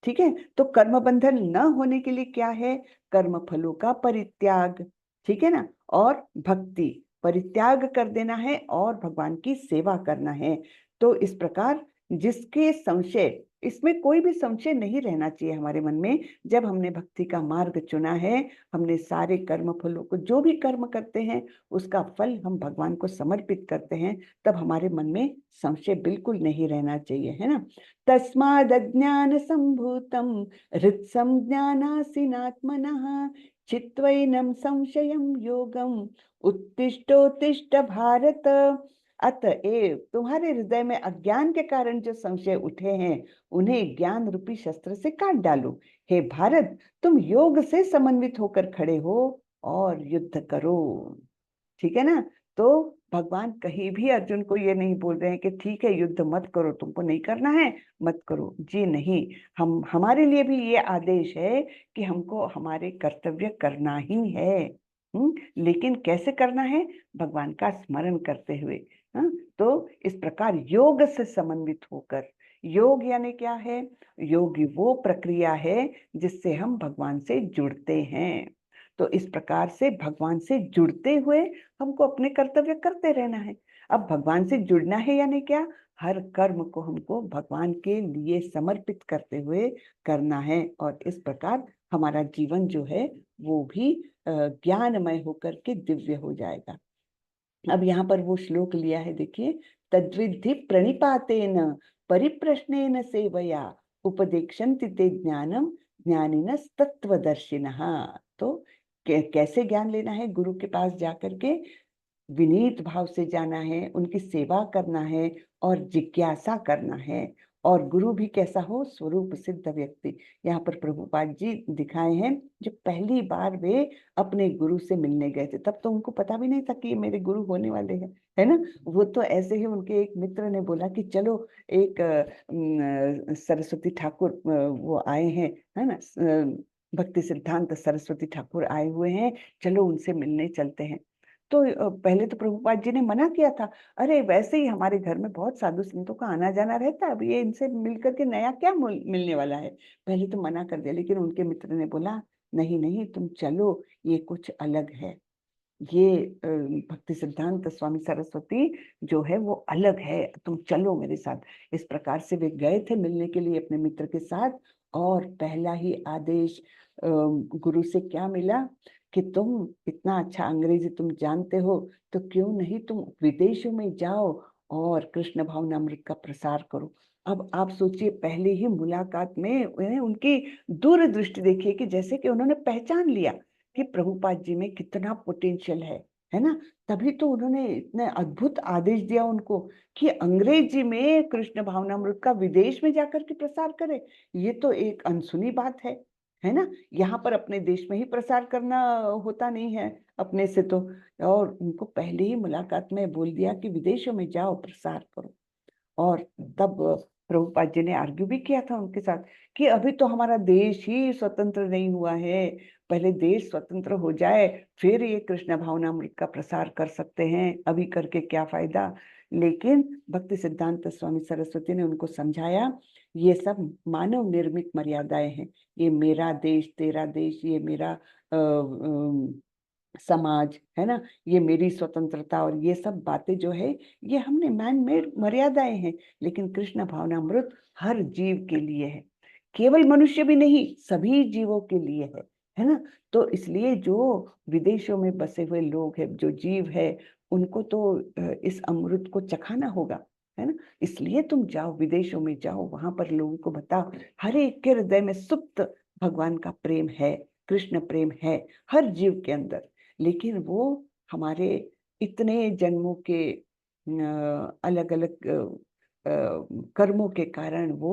ठीक है, तो कर्म बंधन न होने के लिए क्या है, कर्म फलों का परित्याग, ठीक है ना, और भक्ति, परित्याग कर देना है और भगवान की सेवा करना है। तो इस प्रकार जिसके संशय, इसमें कोई भी संशय नहीं रहना चाहिए हमारे मन में। जब हमने भक्ति का मार्ग चुना है, हमने सारे कर्म फलों को, जो भी कर्म करते हैं उसका फल हम भगवान को समर्पित करते हैं, तब हमारे मन में संशय बिल्कुल नहीं रहना चाहिए, है ना। तस्मादज्ञान संभूतम हृत्सं ज्ञानासीनात्मनः चित्वैनं संशयं योगम उत्तिष्ठोत्तिष्ठ भारत। अतएव तुम्हारे हृदय में अज्ञान के कारण जो संशय उठे हैं, उन्हें ज्ञान रूपी शस्त्र से काट डालो। हे भारत, तुम योग से समन्वित होकर खड़े हो और युद्ध करो। ठीक है ना। तो भगवान कहीं भी अर्जुन को ये नहीं बोल रहे हैं कि ठीक है युद्ध मत करो, तुमको नहीं करना है मत करो, जी नहीं। हमारे लिए भी ये आदेश है कि हमको हमारे कर्तव्य करना ही है। लेकिन कैसे करना है? भगवान का स्मरण करते हुए। तो इस प्रकार योग से समन्वित होकर, योग यानी क्या है? योग वो प्रक्रिया है जिससे हम भगवान से जुड़ते हैं। तो इस प्रकार से भगवान से जुड़ते हुए हमको अपने कर्तव्य करते रहना है। अब भगवान से जुड़ना है यानी क्या? हर कर्म को हमको भगवान के लिए समर्पित करते हुए करना है, और इस प्रकार हमारा जीवन जो है वो भी ज्ञानमय होकर के दिव्य हो जाएगा। अब यहाँ पर वो श्लोक लिया है, देखिए, तद्विद्धि प्रणिपातेन परिप्रश्नेन सेवया उपदेक्षन्ति ते ज्ञानम ज्ञानिनः तत्वदर्शिनः। तो कैसे ज्ञान लेना है? गुरु के पास जाकर के विनीत भाव से जाना है, उनकी सेवा करना है और जिज्ञासा करना है। और गुरु भी कैसा हो? स्वरूप सिद्ध व्यक्ति। यहाँ पर प्रभुपाद जी दिखाए हैं, जो पहली बार वे अपने गुरु से मिलने गए थे, तब तो उनको पता भी नहीं था कि ये मेरे गुरु होने वाले हैं, है ना। वो तो ऐसे ही उनके एक मित्र ने बोला कि चलो, एक सरस्वती ठाकुर वो आए हैं, है ना, भक्ति सिद्धांत सरस्वती ठाकुर आए हुए हैं, चलो उनसे मिलने चलते हैं। तो पहले तो प्रभुपाद जी ने मना किया था, अरे वैसे ही हमारे घर में बहुत साधु संतों का आना जाना रहता है, अब ये इनसे मिलकर के नया क्या मिलने वाला है। पहले तो मना कर दिया, लेकिन उनके मित्र ने बोला, नहीं नहीं तुम चलो, ये कुछ अलग है। ये भक्ति सिद्धांत स्वामी सरस्वती जो है वो अलग है, तुम चलो मेरे साथ। इस प्रकार से वे गए थे मिलने के लिए अपने मित्र के साथ, और पहला ही आदेश गुरु से क्या मिला कि तुम इतना अच्छा अंग्रेजी तुम जानते हो, तो क्यों नहीं तुम विदेशों में जाओ और कृष्ण भावनामृत का प्रसार करो। अब आप सोचिए, पहले ही मुलाकात में उनकी दूरदृष्टि देखिए, कि जैसे कि उन्होंने पहचान लिया कि प्रभुपाद जी में कितना पोटेंशियल है ना। तभी तो उन्होंने इतने अद्भुत आदेश दिया उनको कि अंग्रेजी में कृष्ण भावनामृत का विदेश में जाकर के प्रसार करे। ये तो एक अनसुनी बात है ना। यहाँ पर अपने देश में ही प्रसार करना होता नहीं है अपने से तो, और उनको पहले ही मुलाकात में बोल दिया कि विदेशों में जाओ प्रसार करो। और तब प्रभुपाद जी ने आर्ग्यू भी किया था उनके साथ कि अभी तो हमारा देश ही स्वतंत्र नहीं हुआ है, पहले देश स्वतंत्र हो जाए फिर ये कृष्ण भावनामृत का प्रसार कर सकते हैं, अभी करके क्या फायदा। लेकिन भक्ति सिद्धांत स्वामी सरस्वती ने उनको समझाया, ये सब मानव निर्मित मर्यादाएं हैं, ये मेरा देश तेरा देश, ये मेरा समाज है ना, ये मेरी स्वतंत्रता, और ये सब बातें जो है ये हमने मैन मेड मर्यादाएं हैं। लेकिन कृष्ण भावनामृत हर जीव के लिए है, केवल मनुष्य भी नहीं, सभी जीवों के लिए है ना। तो इसलिए जो विदेशों में बसे हुए लोग हैं, जो जीव है, उनको तो इस अमृत को चखाना होगा, है ना। इसलिए तुम जाओ, विदेशों में जाओ, वहां पर लोगों को बताओ, हर एक के हृदय में सुप्त भगवान का प्रेम है, कृष्ण प्रेम है हर जीव के अंदर। लेकिन वो हमारे इतने जन्मों के अलग अलग कर्मों के कारण वो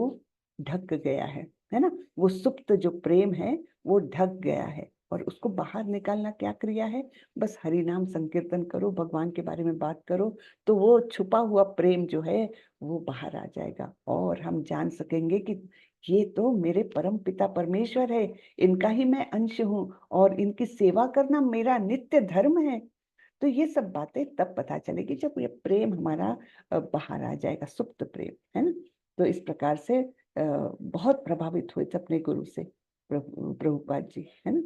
ढक गया है ना। वो सुप्त जो प्रेम है वो ढक गया है, और उसको बाहर निकालना क्या क्रिया है? बस हरि नाम संकीर्तन करो, भगवान के बारे में बात करो, तो वो छुपा हुआ प्रेम जो है वो बाहर आ जाएगा, और हम जान सकेंगे कि ये तो मेरे परम पिता परमेश्वर है, इनका ही मैं अंश हूँ, और इनकी सेवा करना मेरा नित्य धर्म है। तो ये सब बातें तब पता चलेगी जब ये प्रेम हमारा बाहर आ जाएगा, सुप्त प्रेम, है ना। तो इस प्रकार से बहुत प्रभावित हुए थे अपने गुरु से प्रभुपाद जी, है ना।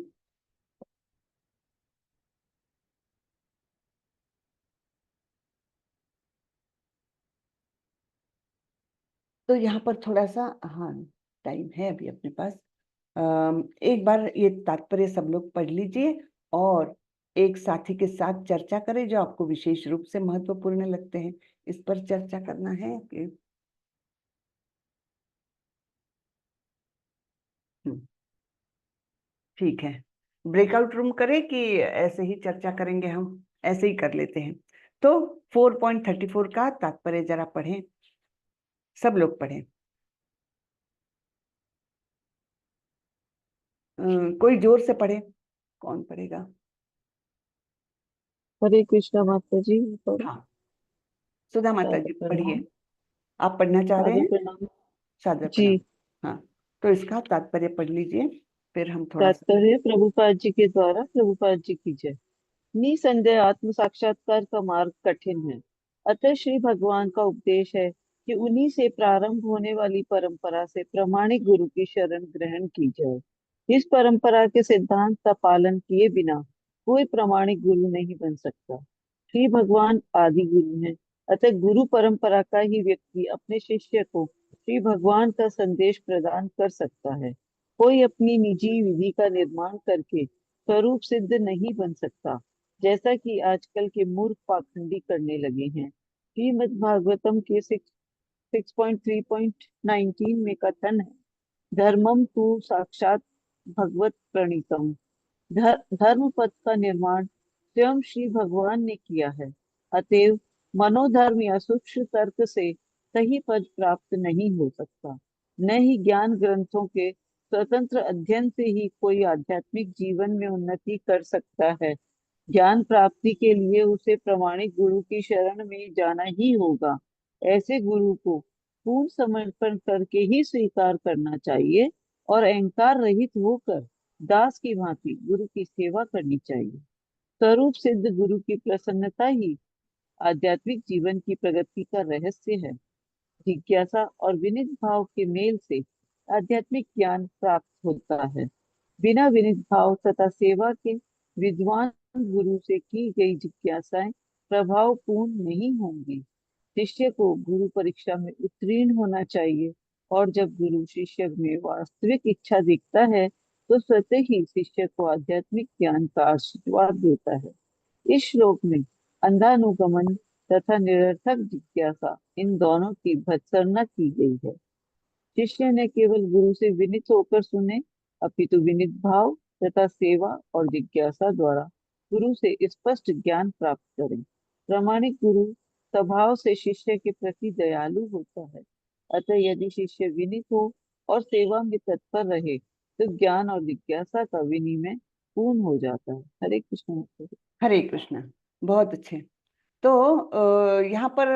तो यहाँ पर थोड़ा सा, हाँ, टाइम है अभी अपने पास। एक बार ये तात्पर्य सब लोग पढ़ लीजिए, और एक साथी के साथ चर्चा करें जो आपको विशेष रूप से महत्वपूर्ण लगते हैं, इस पर चर्चा करना है कि ठीक है। ब्रेकआउट रूम करें कि ऐसे ही चर्चा करेंगे? हम ऐसे ही कर लेते हैं। तो 4.34 का तात्पर्य जरा पढ़ें, सब लोग पढ़ें। कोई जोर से पढ़े, कौन पढ़ेगा? हरे कृष्णा माता जी। हाँ, सुधा माता जी पढ़िए, प्रणाम। आप पढ़ना चाह रहे सादर हैं? प्रणाम सादर जी। प्रणाम। हाँ, तो इसका तात्पर्य पढ़ लीजिए, फिर हम थोड़ा सा। तात्पर्य प्रभुपाद जी के द्वारा प्रभुपाद जी की जय। निसंदेह आत्म साक्षात्कार का मार्ग कठिन है। अतः श्री भगवान का उपदेश है कि उन्हीं से प्रारंभ होने वाली परंपरा से प्रामाणिक गुरु की शरण ग्रहण की जाए। इस परंपरा के सिद्धांत का पालन किए बिना कोई प्रामाणिक गुरु नहीं बन सकता। श्री भगवान आदि गुरु हैं। अतः गुरु परंपरा का ही व्यक्ति अपने शिष्य को श्री भगवान का संदेश प्रदान कर सकता है। कोई अपनी निजी विधि का निर्माण करके स्वरूप सिद्ध नहीं बन सकता, जैसा कि आजकल के मूर्ख पाखंडी करने लगे हैं। श्रीमद् भागवतम के 6.3.19 में कथन है, धर्मम तु साक्षात भगवत प्रणीतम। धर्म पद का निर्माण स्वयं श्री भगवान ने किया है। अतएव मनोधर्म या सूक्ष्म तर्क से सही पद प्राप्त नहीं हो सकता। न ही ज्ञान ग्रंथों के स्वतंत्र अध्ययन से ही कोई आध्यात्मिक जीवन में उन्नति कर सकता है। ज्ञान प्राप्ति के लिए उसे प्रामाणिक गुरु की शरण में जाना ही होगा। ऐसे गुरु को पूर्ण समर्पण करके ही स्वीकार करना चाहिए और अहंकार रहित होकर दास की भांति गुरु की सेवा करनी चाहिए। स्वरूप सिद्ध गुरु की प्रसन्नता ही आध्यात्मिक जीवन की प्रगति का रहस्य है। जिज्ञासा और विनित भाव के मेल से आध्यात्मिक ज्ञान प्राप्त होता है। बिना विनित भाव तथा सेवा के विद्वान गुरु से की गई जिज्ञासाएं प्रभावपूर्ण नहीं होंगी। शिष्य को गुरु परीक्षा में उत्तीर्ण होना चाहिए और जब गुरु शिष्य में वास्तविक इच्छा दिखता है तो स्वतः ही शिष्य को आध्यात्मिक ज्ञान का आशीर्वाद देता है। इस श्लोक में अंधानुगमन तथा निरर्थक जिज्ञासा, इन दोनों की भर्त्सना की गई है। शिष्य ने केवल गुरु से विनित होकर सुने, अपितु विनित भाव तथा सेवा और जिज्ञासा द्वारा गुरु से स्पष्ट ज्ञान प्राप्त करें। प्रामाणिक गुरु स्वभाव से शिष्य के प्रति दयालु होता है। अतः यदि शिष्य विनित हो और सेवा में तत्पर रहे तो ज्ञान और जिज्ञासा का विनिमय पूर्ण हो जाता है। हरे कृष्ण। हरे कृष्ण। बहुत अच्छे। तो यहाँ पर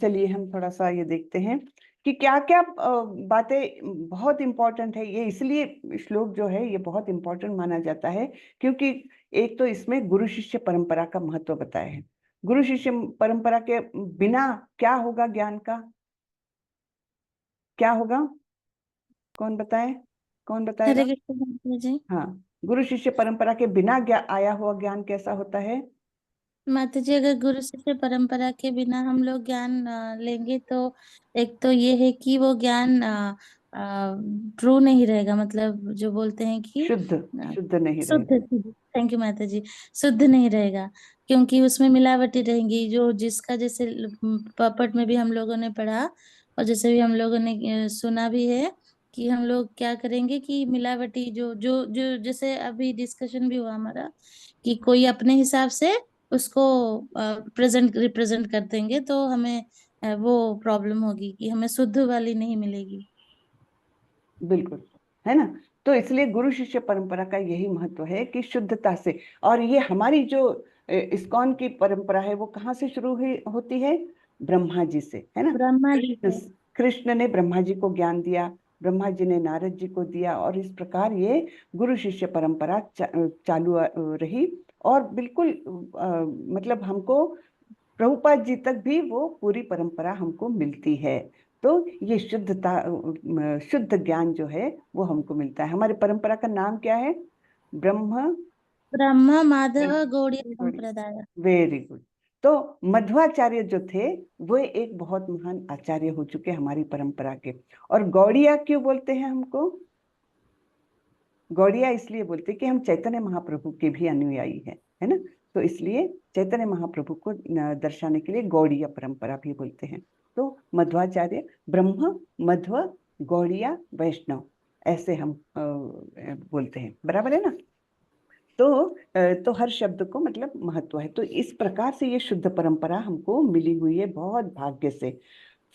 चलिए हम थोड़ा सा ये देखते हैं कि क्या क्या बातें बहुत इंपॉर्टेंट है। ये इसलिए श्लोक जो है ये बहुत इंपॉर्टेंट माना जाता है क्योंकि एक तो इसमें गुरु शिष्य परंपरा का महत्व बताया है। गुरु शिष्य परंपरा के बिना क्या होगा, ज्ञान का क्या होगा, कौन बताए, कौन बताएगा? हरे कृष्ण माता जी। हाँ, गुरु शिष्य परंपरा के बिना आया हुआ ज्ञान कैसा होता है? माता जी, अगर गुरु शिष्य परंपरा के बिना हम लोग ज्ञान लेंगे तो एक तो ये है कि वो ज्ञान ट्रू नहीं रहेगा, मतलब जो बोलते हैं कि शुद्ध नहीं शुद्ध। रहेगा। थैंक यू माता जी। शुद्ध नहीं रहेगा क्योंकि उसमें मिलावटी रहेंगी, जो जिसका जैसे पपट में भी हम लोगों ने पढ़ा और जैसे भी हम लोगों ने सुना भी है कि हम लोग क्या करेंगे कि मिलावटी जो जो जो जैसे अभी डिस्कशन भी हुआ हमारा कि कोई अपने हिसाब से उसको रिप्रेजेंट कर देंगे तो हमें वो प्रॉब्लम होगी कि हमें शुद्ध वाली नहीं मिलेगी। बिल्कुल, है ना। तो इसलिए गुरु शिष्य परंपरा का यही महत्व है कि शुद्धता से। और ये हमारी जो इस्कॉन की परंपरा है वो कहाँ से शुरू होती है? ब्रह्मा जी से, है ना। ब्रह्मा जी से। कृष्ण ने ब्रह्मा जी को ज्ञान दिया, ब्रह्मा जी ने नारद जी को दिया और इस प्रकार ये गुरु शिष्य परंपरा चालू रही। और बिल्कुल मतलब हमको प्रभुपाद जी तक भी वो पूरी परंपरा हमको मिलती है। तो ये शुद्ध ज्ञान जो है वो हमको मिलता है। हमारी परंपरा का नाम क्या है? ब्रह्म माधव गौड़ीय संप्रदाय। Very good. तो मध्वाचार्य जो थे वो एक बहुत महान आचार्य हो चुके हमारी परंपरा के। और गौड़िया क्यों बोलते हैं हमको? गौड़िया इसलिए बोलते कि हम चैतन्य महाप्रभु के भी अनुयायी है ना। तो इसलिए चैतन्य महाप्रभु को दर्शाने के लिए गौड़िया परंपरा भी बोलते हैं। तो मध्वाचार्य, ब्रह्म, मध्व, गौड़िया, वैष्णव, ऐसे हम बोलते हैं, बराबर है ना। तो हर शब्द को मतलब महत्व है। तो इस प्रकार से ये शुद्ध परंपरा हमको मिली हुई है बहुत भाग्य से।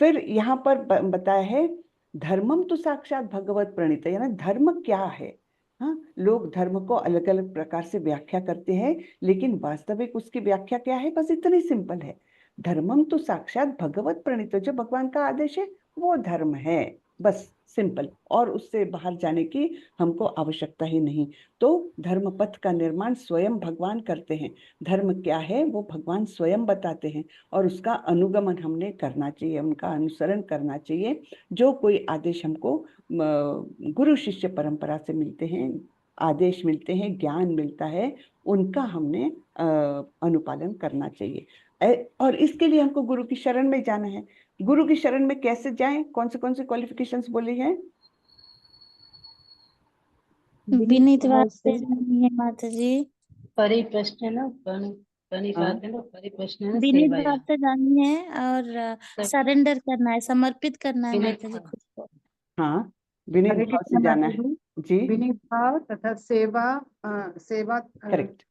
फिर यहाँ पर बताया है धर्मम तो साक्षात भगवत प्रणीत, यानी धर्म क्या है। हाँ, लोग धर्म को अलग अलग प्रकार से व्याख्या करते हैं, लेकिन वास्तविक उसकी व्याख्या क्या है? बस इतनी सिंपल है, धर्मम तो साक्षात भगवत प्रणीत, जो भगवान का आदेश है वो धर्म है। बस सिंपल, और उससे बाहर जाने की हमको आवश्यकता ही नहीं। तो धर्म पथ का निर्माण स्वयं भगवान करते हैं। धर्म क्या है वो भगवान स्वयं बताते हैं, और उसका अनुगमन हमने करना चाहिए, उनका अनुसरण करना चाहिए। जो कोई आदेश हमको गुरु शिष्य परंपरा से मिलते हैं, आदेश मिलते हैं, ज्ञान मिलता है, उनका हमने अनुपालन करना चाहिए। और इसके लिए हमको गुरु की शरण में जाना है। गुरु की शरण में कैसे जाएं? कौन से क्वालिफिकेशंस बोली हैं? विनीत भाव से जानी है माता जी। परिप्रश्न है ना, परिपात है ना, परिप्रश्न है ना, विनीत सेवा भाव से जानी है, और सरेंडर करना है, समर्पित करना है विनीत माता जी भाव। खुद को। हाँ, विनीत हरे भाव कृष्ण से जाना माता है जी, जी, विनीत भाव तथा सेवा सेवा करेक्ट,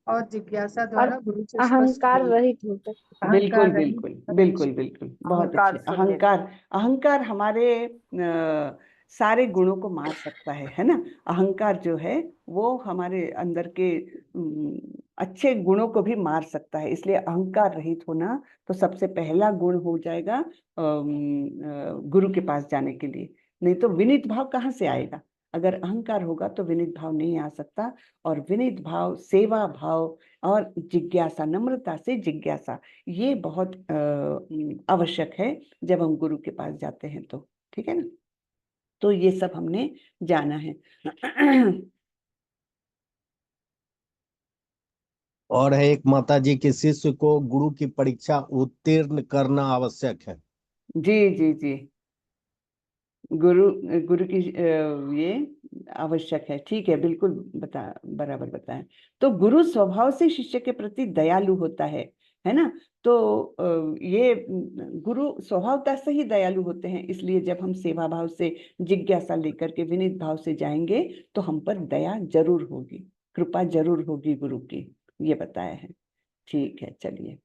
और जिज्ञासा द्वारा गुरु से स्पष्ट अहंकार करना। रहित होकर। बिल्कुल अहंकार रहित बिल्कुल बिल्कुल बिल्कुल, बहुत अहंकार अच्छे। शून्य। अहंकार हमारे सारे गुणों को मार सकता है ना। अहंकार जो है वो हमारे अंदर के अच्छे गुणों को भी मार सकता है। इसलिए अहंकार रहित होना तो सबसे पहला गुण हो जाएगा गुरु के पास जाने के लिए। नहीं तो विनीत भाव कहाँ से आएगा? अगर अहंकार होगा तो विनीत भाव नहीं आ सकता। और विनीत भाव, सेवा भाव और जिज्ञासा, नम्रता से जिज्ञासा, ये बहुत आवश्यक है जब हम गुरु के पास जाते हैं तो। ठीक है ना? तो ये सब हमने जाना है। और है एक माता जी के शिष्य को गुरु की परीक्षा उत्तीर्ण करना आवश्यक है। जी जी जी, गुरु गुरु की ये आवश्यक है। ठीक है, बिल्कुल बराबर बताएं। तो गुरु स्वभाव से शिष्य के प्रति दयालु होता है ना। तो ये गुरु स्वभावतः से ही दयालु होते हैं। इसलिए जब हम सेवा भाव से, जिज्ञासा लेकर के विनीत भाव से जाएंगे तो हम पर दया जरूर होगी, कृपा जरूर होगी गुरु की, ये बताया है। ठीक है, चलिए।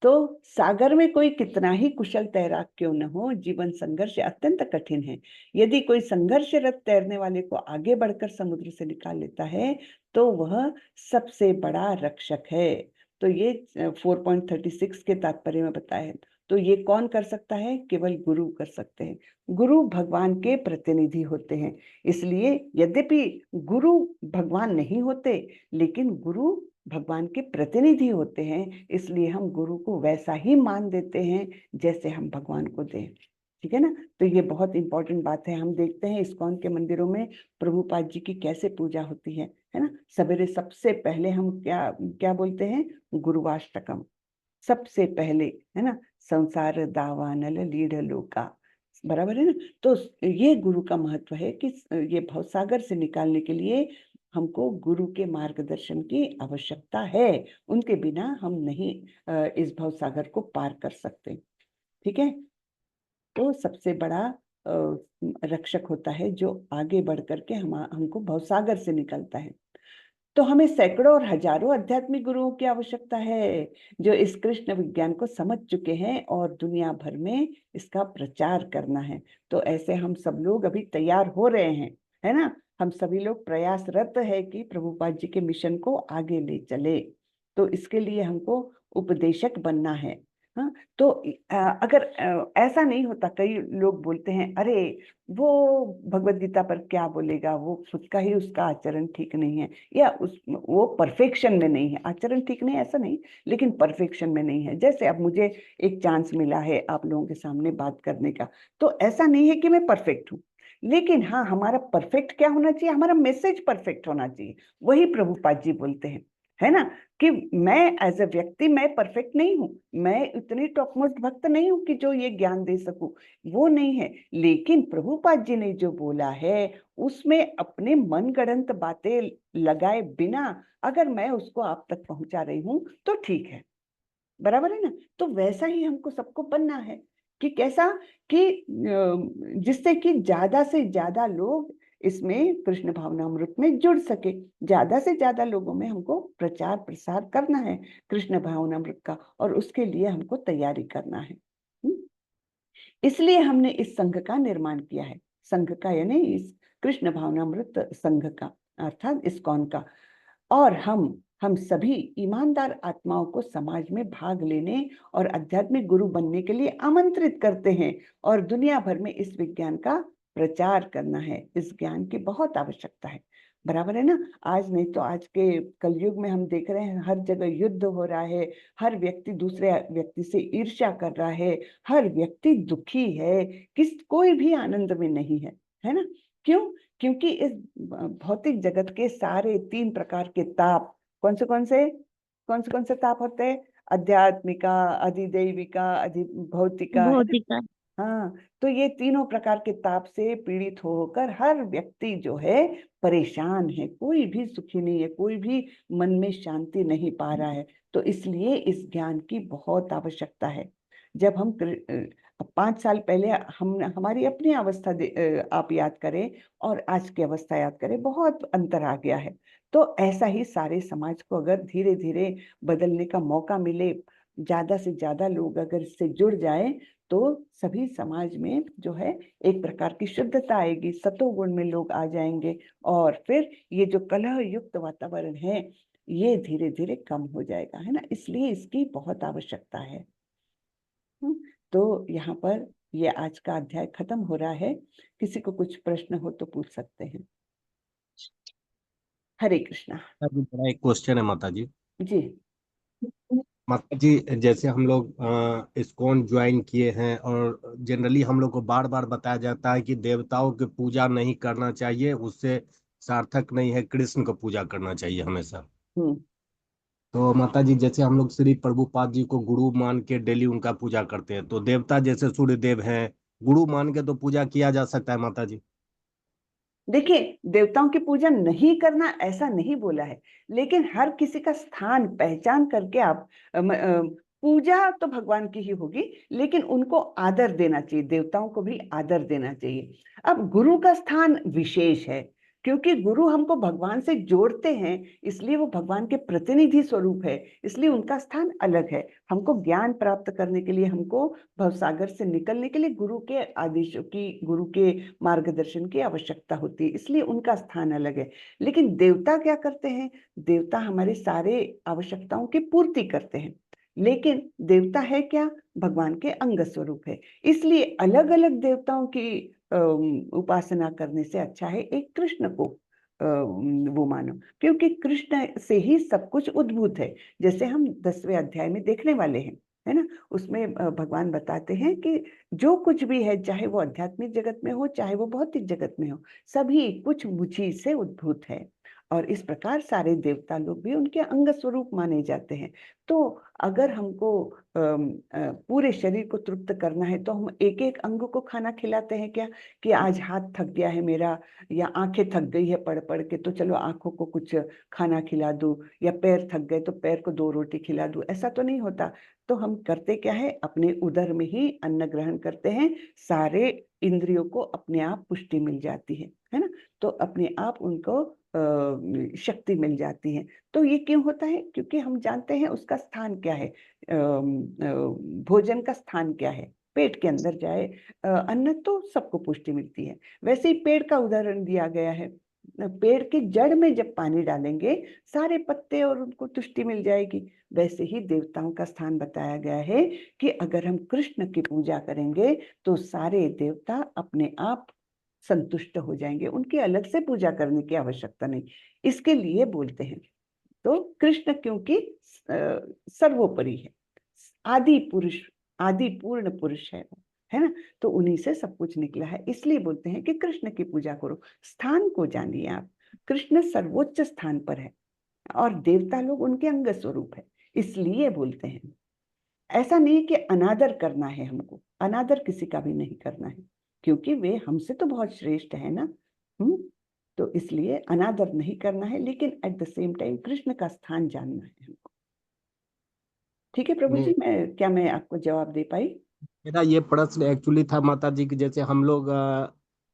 तो सागर में कोई कितना ही कुशल तैराक क्यों न हो, जीवन संघर्ष अत्यंत कठिन है। यदि कोई संघर्षरत तैरने वाले को आगे बढ़कर समुद्र से निकाल लेता है तो वह सबसे बड़ा रक्षक है। तो ये 4.36 के तात्पर्य में बताया है। तो ये कौन कर सकता है? केवल गुरु कर सकते हैं। गुरु भगवान के प्रतिनिधि होते हैं। इसलिए यद्यपि गुरु भगवान नहीं होते, लेकिन गुरु भगवान के प्रतिनिधि होते हैं। इसलिए हम गुरु को वैसा ही मान देते हैं जैसे हम भगवान को दें। ठीक है ना? तो ये बहुत इंपॉर्टेंट बात है। हम देखते हैं इस्कॉन के मंदिरों में प्रभुपाद जी की कैसे पूजा होती है ना। सवेरे सबसे पहले हम क्या क्या बोलते हैं? गुरुवाष्टकम सबसे पहले, है ना। संसार दावानल लीढ़ लोका, बराबर है ना। तो ये गुरु का महत्व है कि ये भवसागर से निकालने के लिए हमको गुरु के मार्गदर्शन की आवश्यकता है। उनके बिना हम नहीं इस भवसागर को पार कर सकते। ठीक है? तो सबसे बड़ा रक्षक होता है जो आगे बढ़ करके हमको भवसागर से निकलता है। तो हमें सैकड़ों और हजारों आध्यात्मिक गुरुओं की आवश्यकता है जो इस कृष्ण विज्ञान को समझ चुके हैं और दुनिया भर में इसका प्रचार करना है। तो ऐसे हम सब लोग अभी तैयार हो रहे हैं, है ना। हम सभी लोग प्रयासरत है कि प्रभुपाद जी के मिशन को आगे ले चले। तो इसके लिए हमको उपदेशक बनना है। हाँ, तो अगर ऐसा नहीं होता, कई लोग बोलते हैं अरे वो भगवत गीता पर क्या बोलेगा, वो खुद का ही उसका आचरण ठीक नहीं है, या वो परफेक्शन में नहीं है। आचरण ठीक नहीं ऐसा नहीं, लेकिन परफेक्शन में नहीं है। जैसे अब मुझे एक चांस मिला है आप लोगों के सामने बात करने का, तो ऐसा नहीं है कि मैं परफेक्ट हूँ, लेकिन हाँ, हमारा परफेक्ट क्या होना चाहिए? हमारा मैसेज परफेक्ट होना चाहिए। वही प्रभुपाद जी बोलते हैं, है ना, कि मैं एज ए व्यक्ति मैं परफेक्ट नहीं हूँ, मैं इतनी टॉपमोस्ट भक्त नहीं हूँ कि जो ये ज्ञान दे सकूं, वो नहीं है। लेकिन प्रभुपाद जी ने जो बोला है उसमें अपने मनगढ़ंत बातें लगाए बिना अगर मैं उसको आप तक पहुंचा रही हूँ तो ठीक है, बराबर है ना। तो वैसा ही हमको सबको बनना है कि कैसा, कि जिससे कि ज्यादा से ज्यादा लोग इसमें कृष्ण भावनामृत में जुड़ सके। ज्यादा से ज्यादा लोगों में हमको प्रचार प्रसार करना है कृष्ण भावनामृत का, और उसके लिए हमको तैयारी करना है। इसलिए हमने इस संघ का निर्माण किया है। संघ का यानी इस कृष्ण भावनामृत संघ का, अर्थात इस्कॉन का। और हम सभी ईमानदार आत्माओं को समाज में भाग लेने और आध्यात्मिक गुरु बनने के लिए आमंत्रित करते हैं और दुनिया भर में इस विज्ञान का प्रचार करना है। इस ज्ञान की बहुत आवश्यकता है, बराबर है ना। आज नहीं तो आज के कलयुग में हम देख रहे हैं हर जगह युद्ध हो रहा है, हर व्यक्ति दूसरे व्यक्ति से ईर्ष्या कर रहा है, हर व्यक्ति दुखी है, कोई भी आनंद में नहीं है ना। क्यों? क्योंकि इस भौतिक जगत के सारे 3 प्रकार के ताप, कौन से ताप होते हैं? आध्यात्मिका, अधिदैविका, अधिभौतिका, है ना? भौतिका। हाँ, तो ये तीनों प्रकार के ताप से पीड़ित होकर हर व्यक्ति जो है परेशान है, कोई भी सुखी नहीं है, कोई भी मन में शांति नहीं पा रहा है। तो इसलिए इस ज्ञान की बहुत आवश्यकता है। जब हम 5 साल पहले हमारी अपनी अवस्था आप याद करें और आज की अवस्था याद करें, बहुत अंतर आ गया है। तो ऐसा ही सारे समाज को अगर धीरे धीरे बदलने का मौका मिले, ज्यादा से ज्यादा लोग अगर इससे जुड़ जाएं, तो सभी समाज में जो है एक प्रकार की शुद्धता आएगी, सतोगुण में लोग आ जाएंगे, और फिर ये जो कलह युक्त वातावरण है ये धीरे धीरे कम हो जाएगा, है ना। इसलिए इसकी बहुत आवश्यकता है। तो यहाँ पर ये आज का अध्याय खत्म हो रहा है। किसी को कुछ प्रश्न हो तो पूछ सकते हैं। हरे कृष्णा। अभी मेरा एक क्वेश्चन है माता जी। जी। माता जी, जैसे हम लोग इस्कॉन ज्वाइन किए हैं और जनरली हम लोग को बार बार बताया जाता है कि देवताओं की पूजा नहीं करना चाहिए, उससे सार्थक नहीं है, कृष्ण को पूजा करना चाहिए हमेशा। हम्म। तो माता जी, जैसे हम लोग श्री प्रभुपाद जी को गुरु मान के डेली उनका पूजा करते हैं, तो देवता जैसे सूर्य देव हैं, गुरु मान के तो पूजा किया जा सकता है माता जी? देखिए, देवताओं की पूजा नहीं करना ऐसा नहीं बोला है, लेकिन हर किसी का स्थान पहचान करके आप पूजा तो भगवान की ही होगी, लेकिन उनको आदर देना चाहिए, देवताओं को भी आदर देना चाहिए। अब गुरु का स्थान विशेष है, क्योंकि गुरु हमको भगवान से जोड़ते हैं, इसलिए वो भगवान के प्रतिनिधि स्वरूप है, इसलिए उनका स्थान अलग है। हमको ज्ञान प्राप्त करने के लिए, हमको भवसागर से निकलने के लिए गुरु के आदेशों की, गुरु के मार्गदर्शन की आवश्यकता होती है, इसलिए उनका स्थान अलग है। लेकिन देवता क्या करते हैं? देवता हमारे सारे आवश्यकताओं की पूर्ति करते हैं, लेकिन देवता है क्या? भगवान के अंग स्वरूप है। इसलिए अलग अलग देवताओं की उपासना करने से अच्छा है एक कृष्ण को वो मानो, क्योंकि कृष्ण से ही सब कुछ उद्भूत है। जैसे हम 10वें अध्याय में देखने वाले हैं, है ना, उसमें भगवान बताते हैं कि जो कुछ भी है, चाहे वो आध्यात्मिक जगत में हो, चाहे वो भौतिक जगत में हो, सभी कुछ मुझी से उद्भूत है। और इस प्रकार सारे देवता लोग भी उनके अंग स्वरूप माने जाते हैं। तो अगर हमको पूरे शरीर को तृप्त करना है, तो हम एक एक अंग को खाना खिलाते हैं क्या? कि आज हाथ थक गया है मेरा, या आंखें थक गई है पढ़ पढ़ के, तो चलो आंखों को कुछ खाना खिला दूं, या पैर थक गए तो पैर को 2 रोटी खिला दूं, ऐसा तो नहीं होता। तो हम करते क्या है? अपने उदर में ही अन्न ग्रहण करते हैं, सारे इंद्रियों को अपने आप पुष्टि मिल जाती है ना। तो अपने आप उनको शक्ति मिल जाती है। तो ये क्यों होता है? क्योंकि हम जानते हैं उसका स्थान क्या है, भोजन का स्थान क्या है। पेट के अंदर जाए अन्न तो सबको पुष्टि मिलती है। वैसे ही पेड़ का उदाहरण दिया गया है, पेड़ की जड़ में जब पानी डालेंगे सारे पत्ते और उनको तुष्टि मिल जाएगी। वैसे ही देवताओं का स्थान बताया गया है कि अगर हम कृष्ण की पूजा करेंगे तो सारे देवता अपने आप संतुष्ट हो जाएंगे, उनकी अलग से पूजा करने की आवश्यकता नहीं। इसके लिए बोलते हैं। तो कृष्ण क्योंकि सर्वोपरि है, आदि पुरुष, आदि पूर्ण पुरुष है ना, तो उन्हीं से सब कुछ निकला है। इसलिए बोलते हैं कि कृष्ण की पूजा करो। स्थान को जानिए आप, कृष्ण सर्वोच्च स्थान पर है और देवता लोग उनके अंग स्वरूप है, इसलिए बोलते हैं। ऐसा नहीं कि अनादर करना है, हमको अनादर किसी का भी नहीं करना है, क्योंकि वे हमसे तो बहुत श्रेष्ठ है ना। तो इसलिए अनादर नहीं करना है, लेकिन at the same time Krishna का स्थान जानना है हमको। ठीक है प्रभु जी, क्या मैं आपको जवाब दे पाई? मेरा ये प्रश्न एक्चुअली था माता जी कि जैसे हम लोग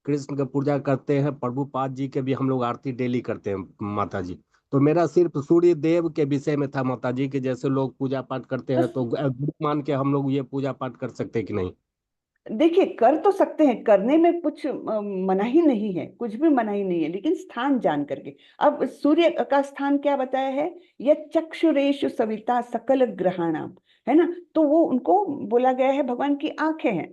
कृष्ण की पूजा करते हैं, प्रभुपाद जी के भी हम लोग आरती डेली करते हैं माता जी। तो मेरा सिर्फ सूर्य देव के विषय में था माता जी कि जैसे लोग पूजा पाठ करते हैं, तो गुरु मान के हम लोग ये पूजा पाठ कर सकते हैं कि नहीं? देखिए, कर तो सकते हैं, करने में कुछ मनाही नहीं है, कुछ भी मनाही नहीं है, लेकिन स्थान जान करके। अब सूर्य का स्थान क्या बताया है? यह चक्षुरेषु सविता सकल ग्रहाणाम, है ना। तो वो उनको बोला गया है भगवान की आंखें हैं।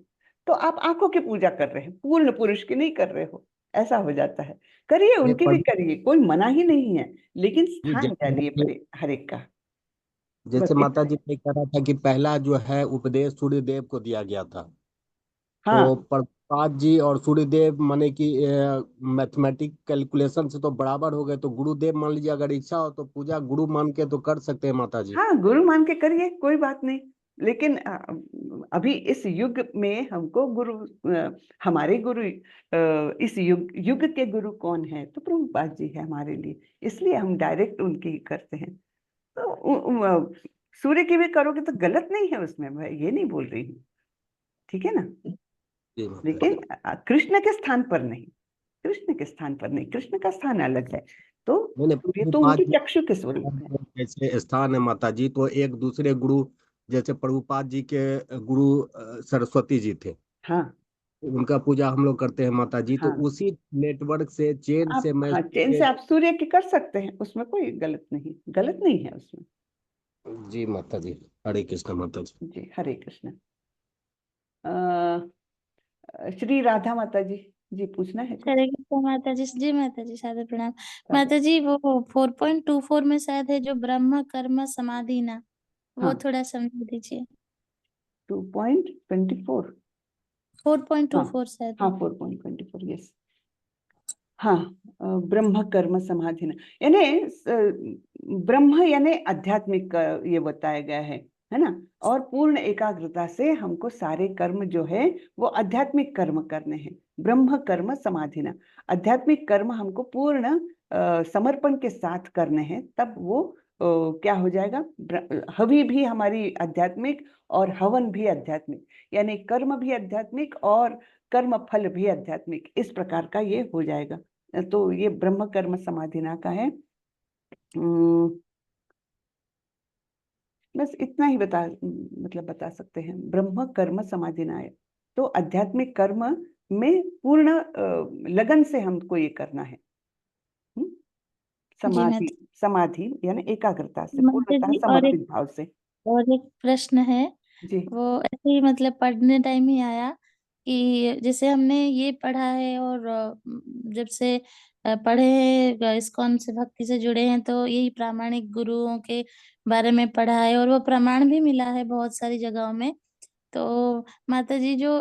तो आप आंखों की पूजा कर रहे हैं, पूर्ण पुरुष की नहीं कर रहे हो, ऐसा हो जाता है। करिए, ये उनकी भी करिए, कोई मना ही नहीं है, लेकिन जी स्थान जानिए हर एक का। जैसे बस माता इतना जी ही। ने कहा था कि पहला जो है उपदेश सूर्यदेव को दिया गया था। तो हाँ प्रभुपाद जी और सूर्यदेव माने कि मैथमेटिक कैलकुलेशन से तो बराबर हो गए, तो गुरुदेव मान लीजिए अगर इच्छा हो तो पूजा गुरु मान के तो कर सकते हैं माता जी। हाँ, गुरु मान के करिए, कोई बात नहीं। लेकिन अभी इस युग में हमको गुरु, हमारे गुरु, इस युग युग के गुरु कौन है? तो प्रभुपाद जी है हमारे लिए, इसलिए हम डायरेक्ट उनकी करते हैं। तो सूर्य की भी करोगे तो गलत नहीं है उसमें, मैं ये नहीं बोल रही हूँ, ठीक है ना। जी माता लेकिन जी। कृष्ण के स्थान पर नहीं, कृष्ण के स्थान पर नहीं, कृष्ण का स्थान अलग है। तो मैंने सूर्य तो प्रभुपाद उनकी जी चक्षु के स्वरूप है। जैसे स्थान है माता जी, तो एक दूसरे गुरु जैसे प्रभुपाद जी के गुरु सरस्वती जी थे, हाँ उनका पूजा हम लोग करते हैं माता जी। तो हाँ, उसी नेटवर्क से चेन आप से मैं हाँ चेन से आप सूर्य की कर सकते हैं, उसमें कोई गलत नहीं, गलत नहीं है उसमें। जी माता जी। हरे कृष्ण माता जी। जी, हरे कृष्ण। श्री राधा माता जी, जी पूछना है कुछ? हरे कृष्ण माता जी। जी माता जी, सादर प्रणाम। सादर। माता जी, वो 4.24 में शायद है जो ब्रह्म कर्म समाधि ना, वो हाँ, थोड़ा समझा दीजिए। 2.24। हाँ 4.24 शायद हाँ, है। 4.24, यस। हाँ, ब्रह्म कर्म समाधि न, यानी ब्रह्म यानी आध्यात्मिक का ये बताया गया है ना। और पूर्ण एकाग्रता से हमको सारे कर्म जो है वो आध्यात्मिक कर्म करने हैं। ब्रह्म कर्म समाधि न, आध्यात्मिक कर्म हमको पूर्ण समर्पण के साथ करने हैं, तब वो क्या हो जाएगा? हवि भी हमारी आध्यात्मिक और हवन भी आध्यात्मिक, यानी कर्म भी आध्यात्मिक और कर्म फल भी आध्यात्मिक, इस प्रकार का ये हो जाएगा। तो ये ब्रह्म कर्म समाधिना का है। बस इतना ही मतलब बता सकते हैं, ब्रह्म कर्म समाधिनाय। तो आध्यात्मिक कर्म में पूर्ण लगन से हमको ये करना है। हम्म? जी समाधि, माता समाधि यानी एकाग्रता से, माता पूर्णतः जी, समर्पित भाव से। और एक प्रश्न है, जी वो ऐसे ही मतलब पढ़ने टाइम ही आया कि जैसे हमने ये पढ़ा है और जब से पढ़े हैं, इस्कॉन से भक्ति से जुड़े हैं, तो यही प्रामाणिक गुरुओं के बारे में पढ़ा है और वो प्रमाण भी मिला है बहुत सारी जगहों में। तो माता जी जो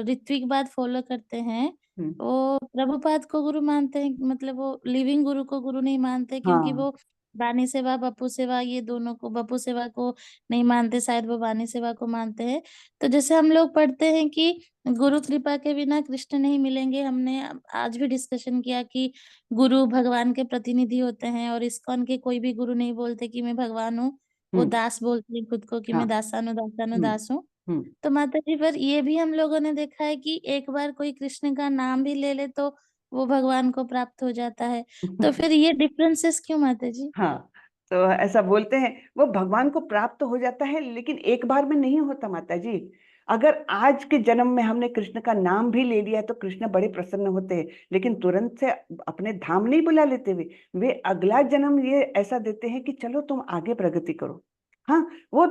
ऋत्विक बात फॉलो करते हैं, हम्म, वो प्रभुपाद को गुरु मानते हैं, मतलब वो लिविंग गुरु को गुरु नहीं मानते, क्योंकि हाँ। वो बानी सेवा, बपू सेवा, ये दोनों को, बपू सेवा को नहीं मानते, शायद वो बानी सेवा को मानते हैं। तो जैसे हम लोग पढ़ते हैं कि गुरु कृपा के बिना कृष्ण नहीं मिलेंगे, हमने आज भी डिस्कशन किया कि गुरु भगवान के प्रतिनिधि होते हैं, और इस्कॉन के कोई भी गुरु नहीं बोलते कि मैं भगवान हूँ, वो हम्म, दास बोलते हैं खुद को कि हाँ। मैं दासानु दासानु हम्म, दास हूँ। हम्म। तो माता जी, पर ये भी हम लोगों ने देखा है कि एक बार कोई कृष्ण का नाम भी ले ले तो वो भगवान को प्राप्त हो जाता है। तो फिर ये डिफरेंसेस क्यों माता जी? हाँ, तो ऐसा बोलते हैं, वो भगवान को प्राप्त हो जाता है, लेकिन एक बार में नहीं होता माता जी। अगर आज के जन्म में हमने कृष्ण का नाम भी ले लिया है तो कृष्ण बड़े प्रसन्न होते हैं, लेकिन तुरंत से अपने धाम नहीं बुला लेते हुए, वे अगला जन्म ये ऐसा देते हैं कि चलो तुम आगे प्रगति करो। हाँ, वो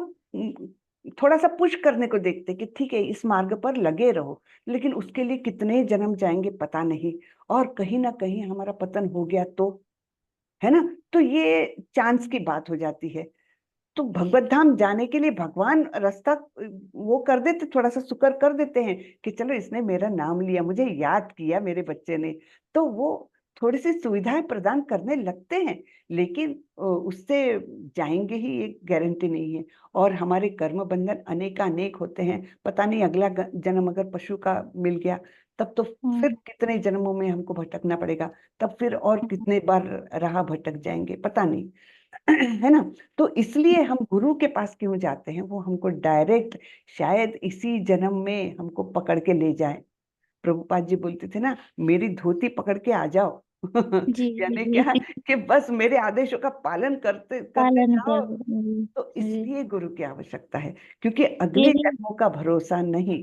थोड़ा सा पुश करने को देखते कि ठीक है इस मार्ग पर लगे रहो, लेकिन उसके लिए कितने जन्म जाएंगे पता नहीं, और कहीं ना कहीं हमारा पतन हो गया तो, है ना। तो ये चांस की बात हो जाती है। तो भगवत धाम जाने के लिए भगवान रास्ता वो कर देते, थोड़ा सा शुक्र कर देते हैं कि चलो इसने मेरा नाम लिया, मुझे याद किया मेरे बच्चे ने, तो वो थोड़ी सी सुविधाएं प्रदान करने लगते हैं, लेकिन उससे जाएंगे ही ये गारंटी नहीं है। और हमारे कर्म बंधन अनेक होते हैं, पता नहीं अगला जन्म अगर पशु का मिल गया तब तो फिर हम्म। कितने जन्मों में हमको भटकना पड़ेगा, तब फिर और कितने बार राह भटक जाएंगे पता नहीं। है ना। तो इसलिए हम गुरु के पास क्यों जाते हैं? वो हमको डायरेक्ट शायद इसी जन्म में हमको पकड़ के ले जाए। प्रभुपाद जी बोलते थे ना, मेरी धोती पकड़ के आ जाओ। जी जी यानी जी क्या, जी, कि बस मेरे आदेशों का पालन करते करते पालन जाओ। कर। जी तो जी। इसलिए गुरु की आवश्यकता है, क्योंकि अगले यही। जन्मों का भरोसा नहीं,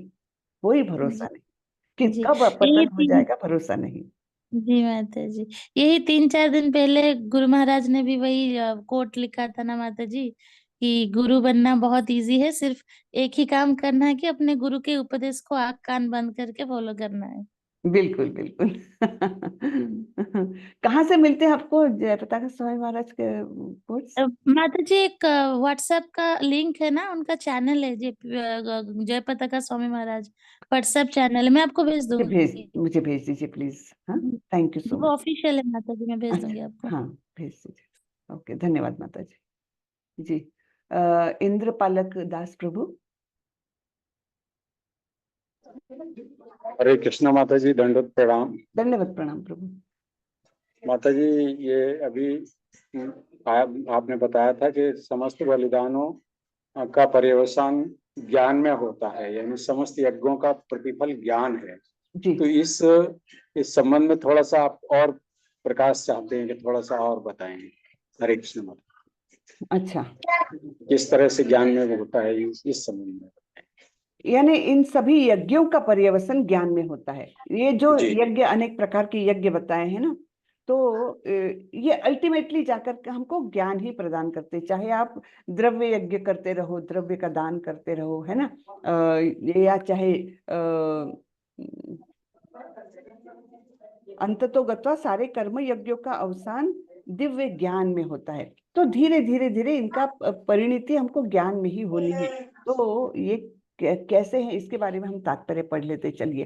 कोई भरोसा जी नहीं, कि जी। कब यही पतन हो तीन। जाएगा भरोसा नहीं। जी माता जी, यही 3-4 दिन पहले गुरु महाराज ने भी वही कोट लिखा था ना माता जी, कि गुरु बनना बहुत इजी है, सिर्फ एक ही काम करना है कि अपने गुरु के उपदेश को आँख कान बंद करके फॉलो करना है। बिल्कुल बिल्कुल। कहाँ से मिलते हैं आपको जयपताका स्वामी महाराज के कोर्स? माता जी एक व्हाट्सएप का लिंक है ना, उनका चैनल है जयपताका स्वामी महाराज व्हाट्सएप चैनल है, मैं आपको भेज दूंगी। मुझे भेज दीजिए प्लीज। हाँ, थैंक यू सो वो मच। ऑफिशियल है माता जी, मैं भेज दूंगी आपको। हाँ, भेज दीजिए। ओके, धन्यवाद माता जी। जी, इंद्रपालक दास प्रभु। हरे कृष्णा माता जी, दंडवत प्रणाम। दंडवत प्रणाम प्रभु। माता जी, ये अभी आपने बताया था कि समस्त बलिदानों का पर्यवसान ज्ञान में होता है, यानी समस्त यज्ञों का प्रतिफल ज्ञान है। जी, तो इस संबंध में थोड़ा सा आप और प्रकाश चाहते हैं कि थोड़ा सा और बताएंगे? हरे कृष्ण माता। अच्छा। किस तरह से ज्ञान में होता है इस संबंध में? यानी इन सभी यज्ञों का पर्यवसन ज्ञान में होता है। ये जो जी। यज्ञ, अनेक प्रकार के यज्ञ बताए हैं ना, तो ये अल्टीमेटली जाकर के हमको ज्ञान ही प्रदान करते हैं। चाहे आप द्रव्य यज्ञ करते रहो, द्रव्य का दान करते रहो, है ना, या चाहे अंततोगत्वा सारे कर्म यज्ञों का अवसान दिव्य ज्ञान में होता है। तो धीरे धीरे धीरे इनका परिणति हमको ज्ञान में ही होनी है। तो ये कैसे है, इसके बारे में हम तात्पर्य पढ़ लेते चलिए।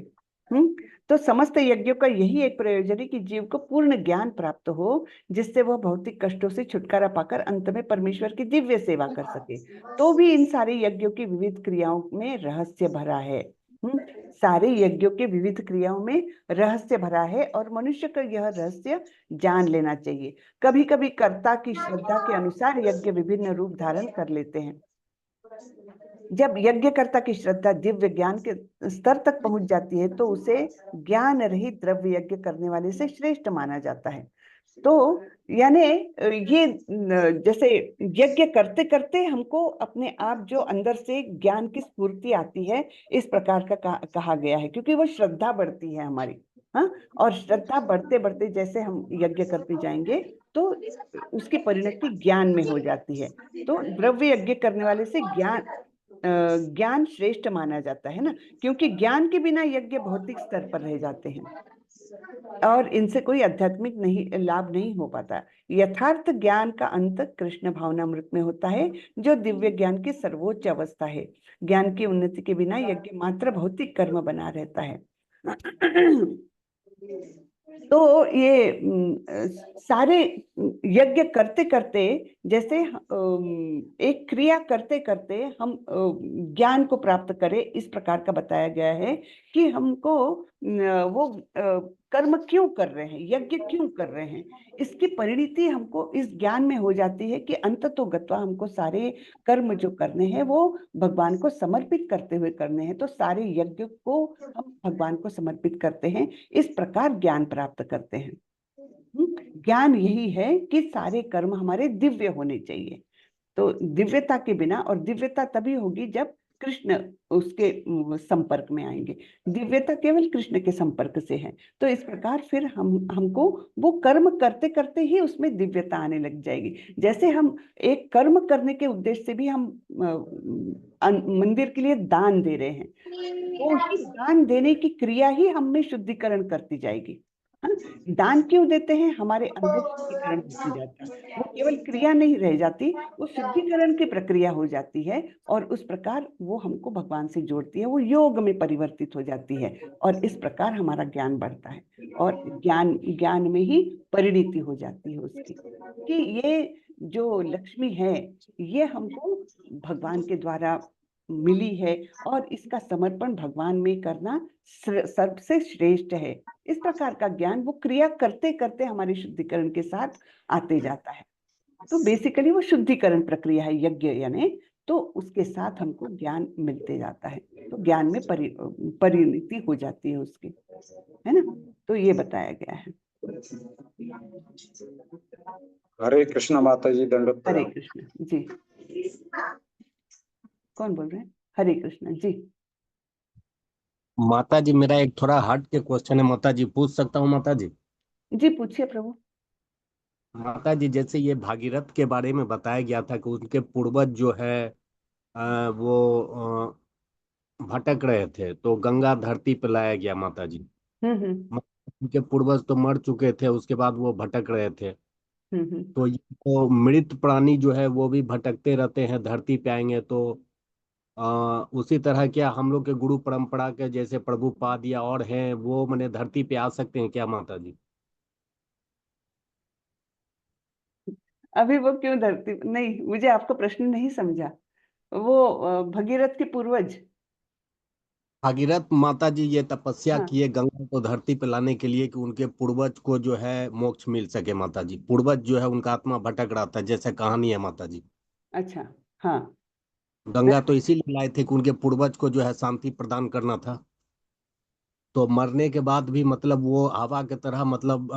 तो समस्त यज्ञों का यही एक प्रयोजन है कि जीव को पूर्ण ज्ञान प्राप्त हो, जिससे वह भौतिक कष्टों से छुटकारा पाकर अंत में परमेश्वर की दिव्य सेवा कर सके। तो भी इन सारे यज्ञों की विविध क्रियाओं में रहस्य भरा है। सारे यज्ञों के विविध क्रियाओं में रहस्य भरा है और मनुष्य को यह रहस्य जान लेना चाहिए। कभी कभी कर्ता की श्रद्धा के अनुसार यज्ञ विभिन्न रूप धारण कर लेते हैं। जब यज्ञकर्ता की श्रद्धा दिव्य ज्ञान के स्तर तक पहुंच जाती है तो उसे ज्ञान रहित द्रव्य यज्ञ करने वाले से श्रेष्ठ माना जाता है। तो यानी ये जैसे यज्ञ करते करते हमको अपने आप जो अंदर से ज्ञान की स्फूर्ति आती है, इस प्रकार का कहा गया है, क्योंकि वो श्रद्धा बढ़ती है हमारी। हाँ, और श्रद्धा बढ़ते बढ़ते जैसे हम यज्ञ करते जाएंगे तो उसकी परिणति ज्ञान में हो जाती है। तो द्रव्य यज्ञ करने वाले से ज्ञान श्रेष्ठ माना जाता है ना, क्योंकि ज्ञान के बिना यज्ञ भौतिक स्तर पर रह जाते हैं और इनसे कोई आध्यात्मिक लाभ नहीं हो पाता। यथार्थ ज्ञान का अंत कृष्ण भावनामृत में होता है, जो दिव्य ज्ञान की सर्वोच्च अवस्था है। ज्ञान की उन्नति के बिना यज्ञ मात्र भौतिक कर्म बना रहता है। तो ये सारे यज्ञ करते करते, जैसे एक क्रिया करते करते हम ज्ञान को प्राप्त करें, इस प्रकार का बताया गया है कि हमको वो कर्म क्यों कर रहे हैं, यज्ञ क्यों कर रहे हैं, इसकी परिणति हमको इस ज्ञान में हो जाती है कि अंततोगत्वा हमको सारे कर्म जो करने हैं वो भगवान को समर्पित करते हुए करने हैं। तो सारे यज्ञ को हम भगवान को समर्पित करते हैं, इस प्रकार ज्ञान प्राप्त करते हैं। ज्ञान यही है कि सारे कर्म हमारे दिव्य होने चाहिए। तो दिव्यता के बिना, और दिव्यता तभी होगी जब कृष्ण उसके संपर्क में आएंगे। दिव्यता केवल कृष्ण के संपर्क से है। तो इस प्रकार फिर हमको वो कर्म करते करते ही उसमें दिव्यता आने लग जाएगी। जैसे हम एक कर्म करने के उद्देश्य से भी हम मंदिर के लिए दान दे रहे हैं, वो ही दान देने की क्रिया ही हम में शुद्धिकरण करती जाएगी। दान क्यों देते हैं, हमारे अंदर शुद्धिकरण होती जाता है। वो केवल क्रिया नहीं रह जाती, वो शुद्धिकरण की प्रक्रिया हो जाती है और उस प्रकार वो हमको भगवान से जोड़ती है, वो योग में परिवर्तित हो जाती है और इस प्रकार हमारा ज्ञान बढ़ता है और ज्ञान में ही परिणति हो जाती है उसकी, कि ये जो लक्ष्मी है ये हमको भगवान के द्वारा मिली है और इसका समर्पण भगवान में करना सबसे श्रेष्ठ है। इस प्रकार का ज्ञान वो क्रिया करते करते हमारे शुद्धिकरण के साथ आते जाता है। तो बेसिकली वो शुद्धिकरण प्रक्रिया है यज्ञ, यानी तो उसके साथ हमको ज्ञान मिलते जाता है, तो ज्ञान में परिणति हो जाती है उसकी, है ना। तो ये बताया गया है। हरे कृष्ण माता जी, दंडवत हरे प्रणाम। कृष्ण जी। कौन बोल रहे हैं? हरे कृष्ण जी। माता जी, मेरा एक थोड़ा हट के क्वेश्चन है माता जी, पूछ सकता हूँ माता जी? जी पूछिए प्रभु। माता जी जैसे ये भागीरथ के बारे में बताया गया था कि उनके पूर्वज जो है वो भटक रहे थे, तो गंगा धरती पे लाया गया माता जी। हम्म उनके पूर्वज तो मर चुके थे, उसके बाद वो भटक रहे थे। हम्म। तो ये तो मृत प्राणी जो है वो भी भटकते रहते हैं, धरती पे आएंगे तो उसी तरह क्या हम लोग के गुरु परंपरा के जैसे प्रभुपाद या और हैं वो मैंने धरती पे आ सकते हैं क्या माता जी? अभी वो क्यों धरती, नहीं, मुझे आपका प्रश्न नहीं समझा। वो भगीरथ के पूर्वज। भागीरथ माता जी ये तपस्या हाँ। किए गंगा को धरती पे लाने के लिए कि उनके पूर्वज को जो है मोक्ष मिल सके माता जी। पूर्वज जो है उनका आत्मा भटक रहा था, जैसे कहानी है माता जी। अच्छा। हाँ। गंगा तो इसीलिए लाए थे कि उनके पूर्वज को जो है शांति प्रदान करना था। तो मरने के बाद भी मतलब वो हवा की तरह मतलब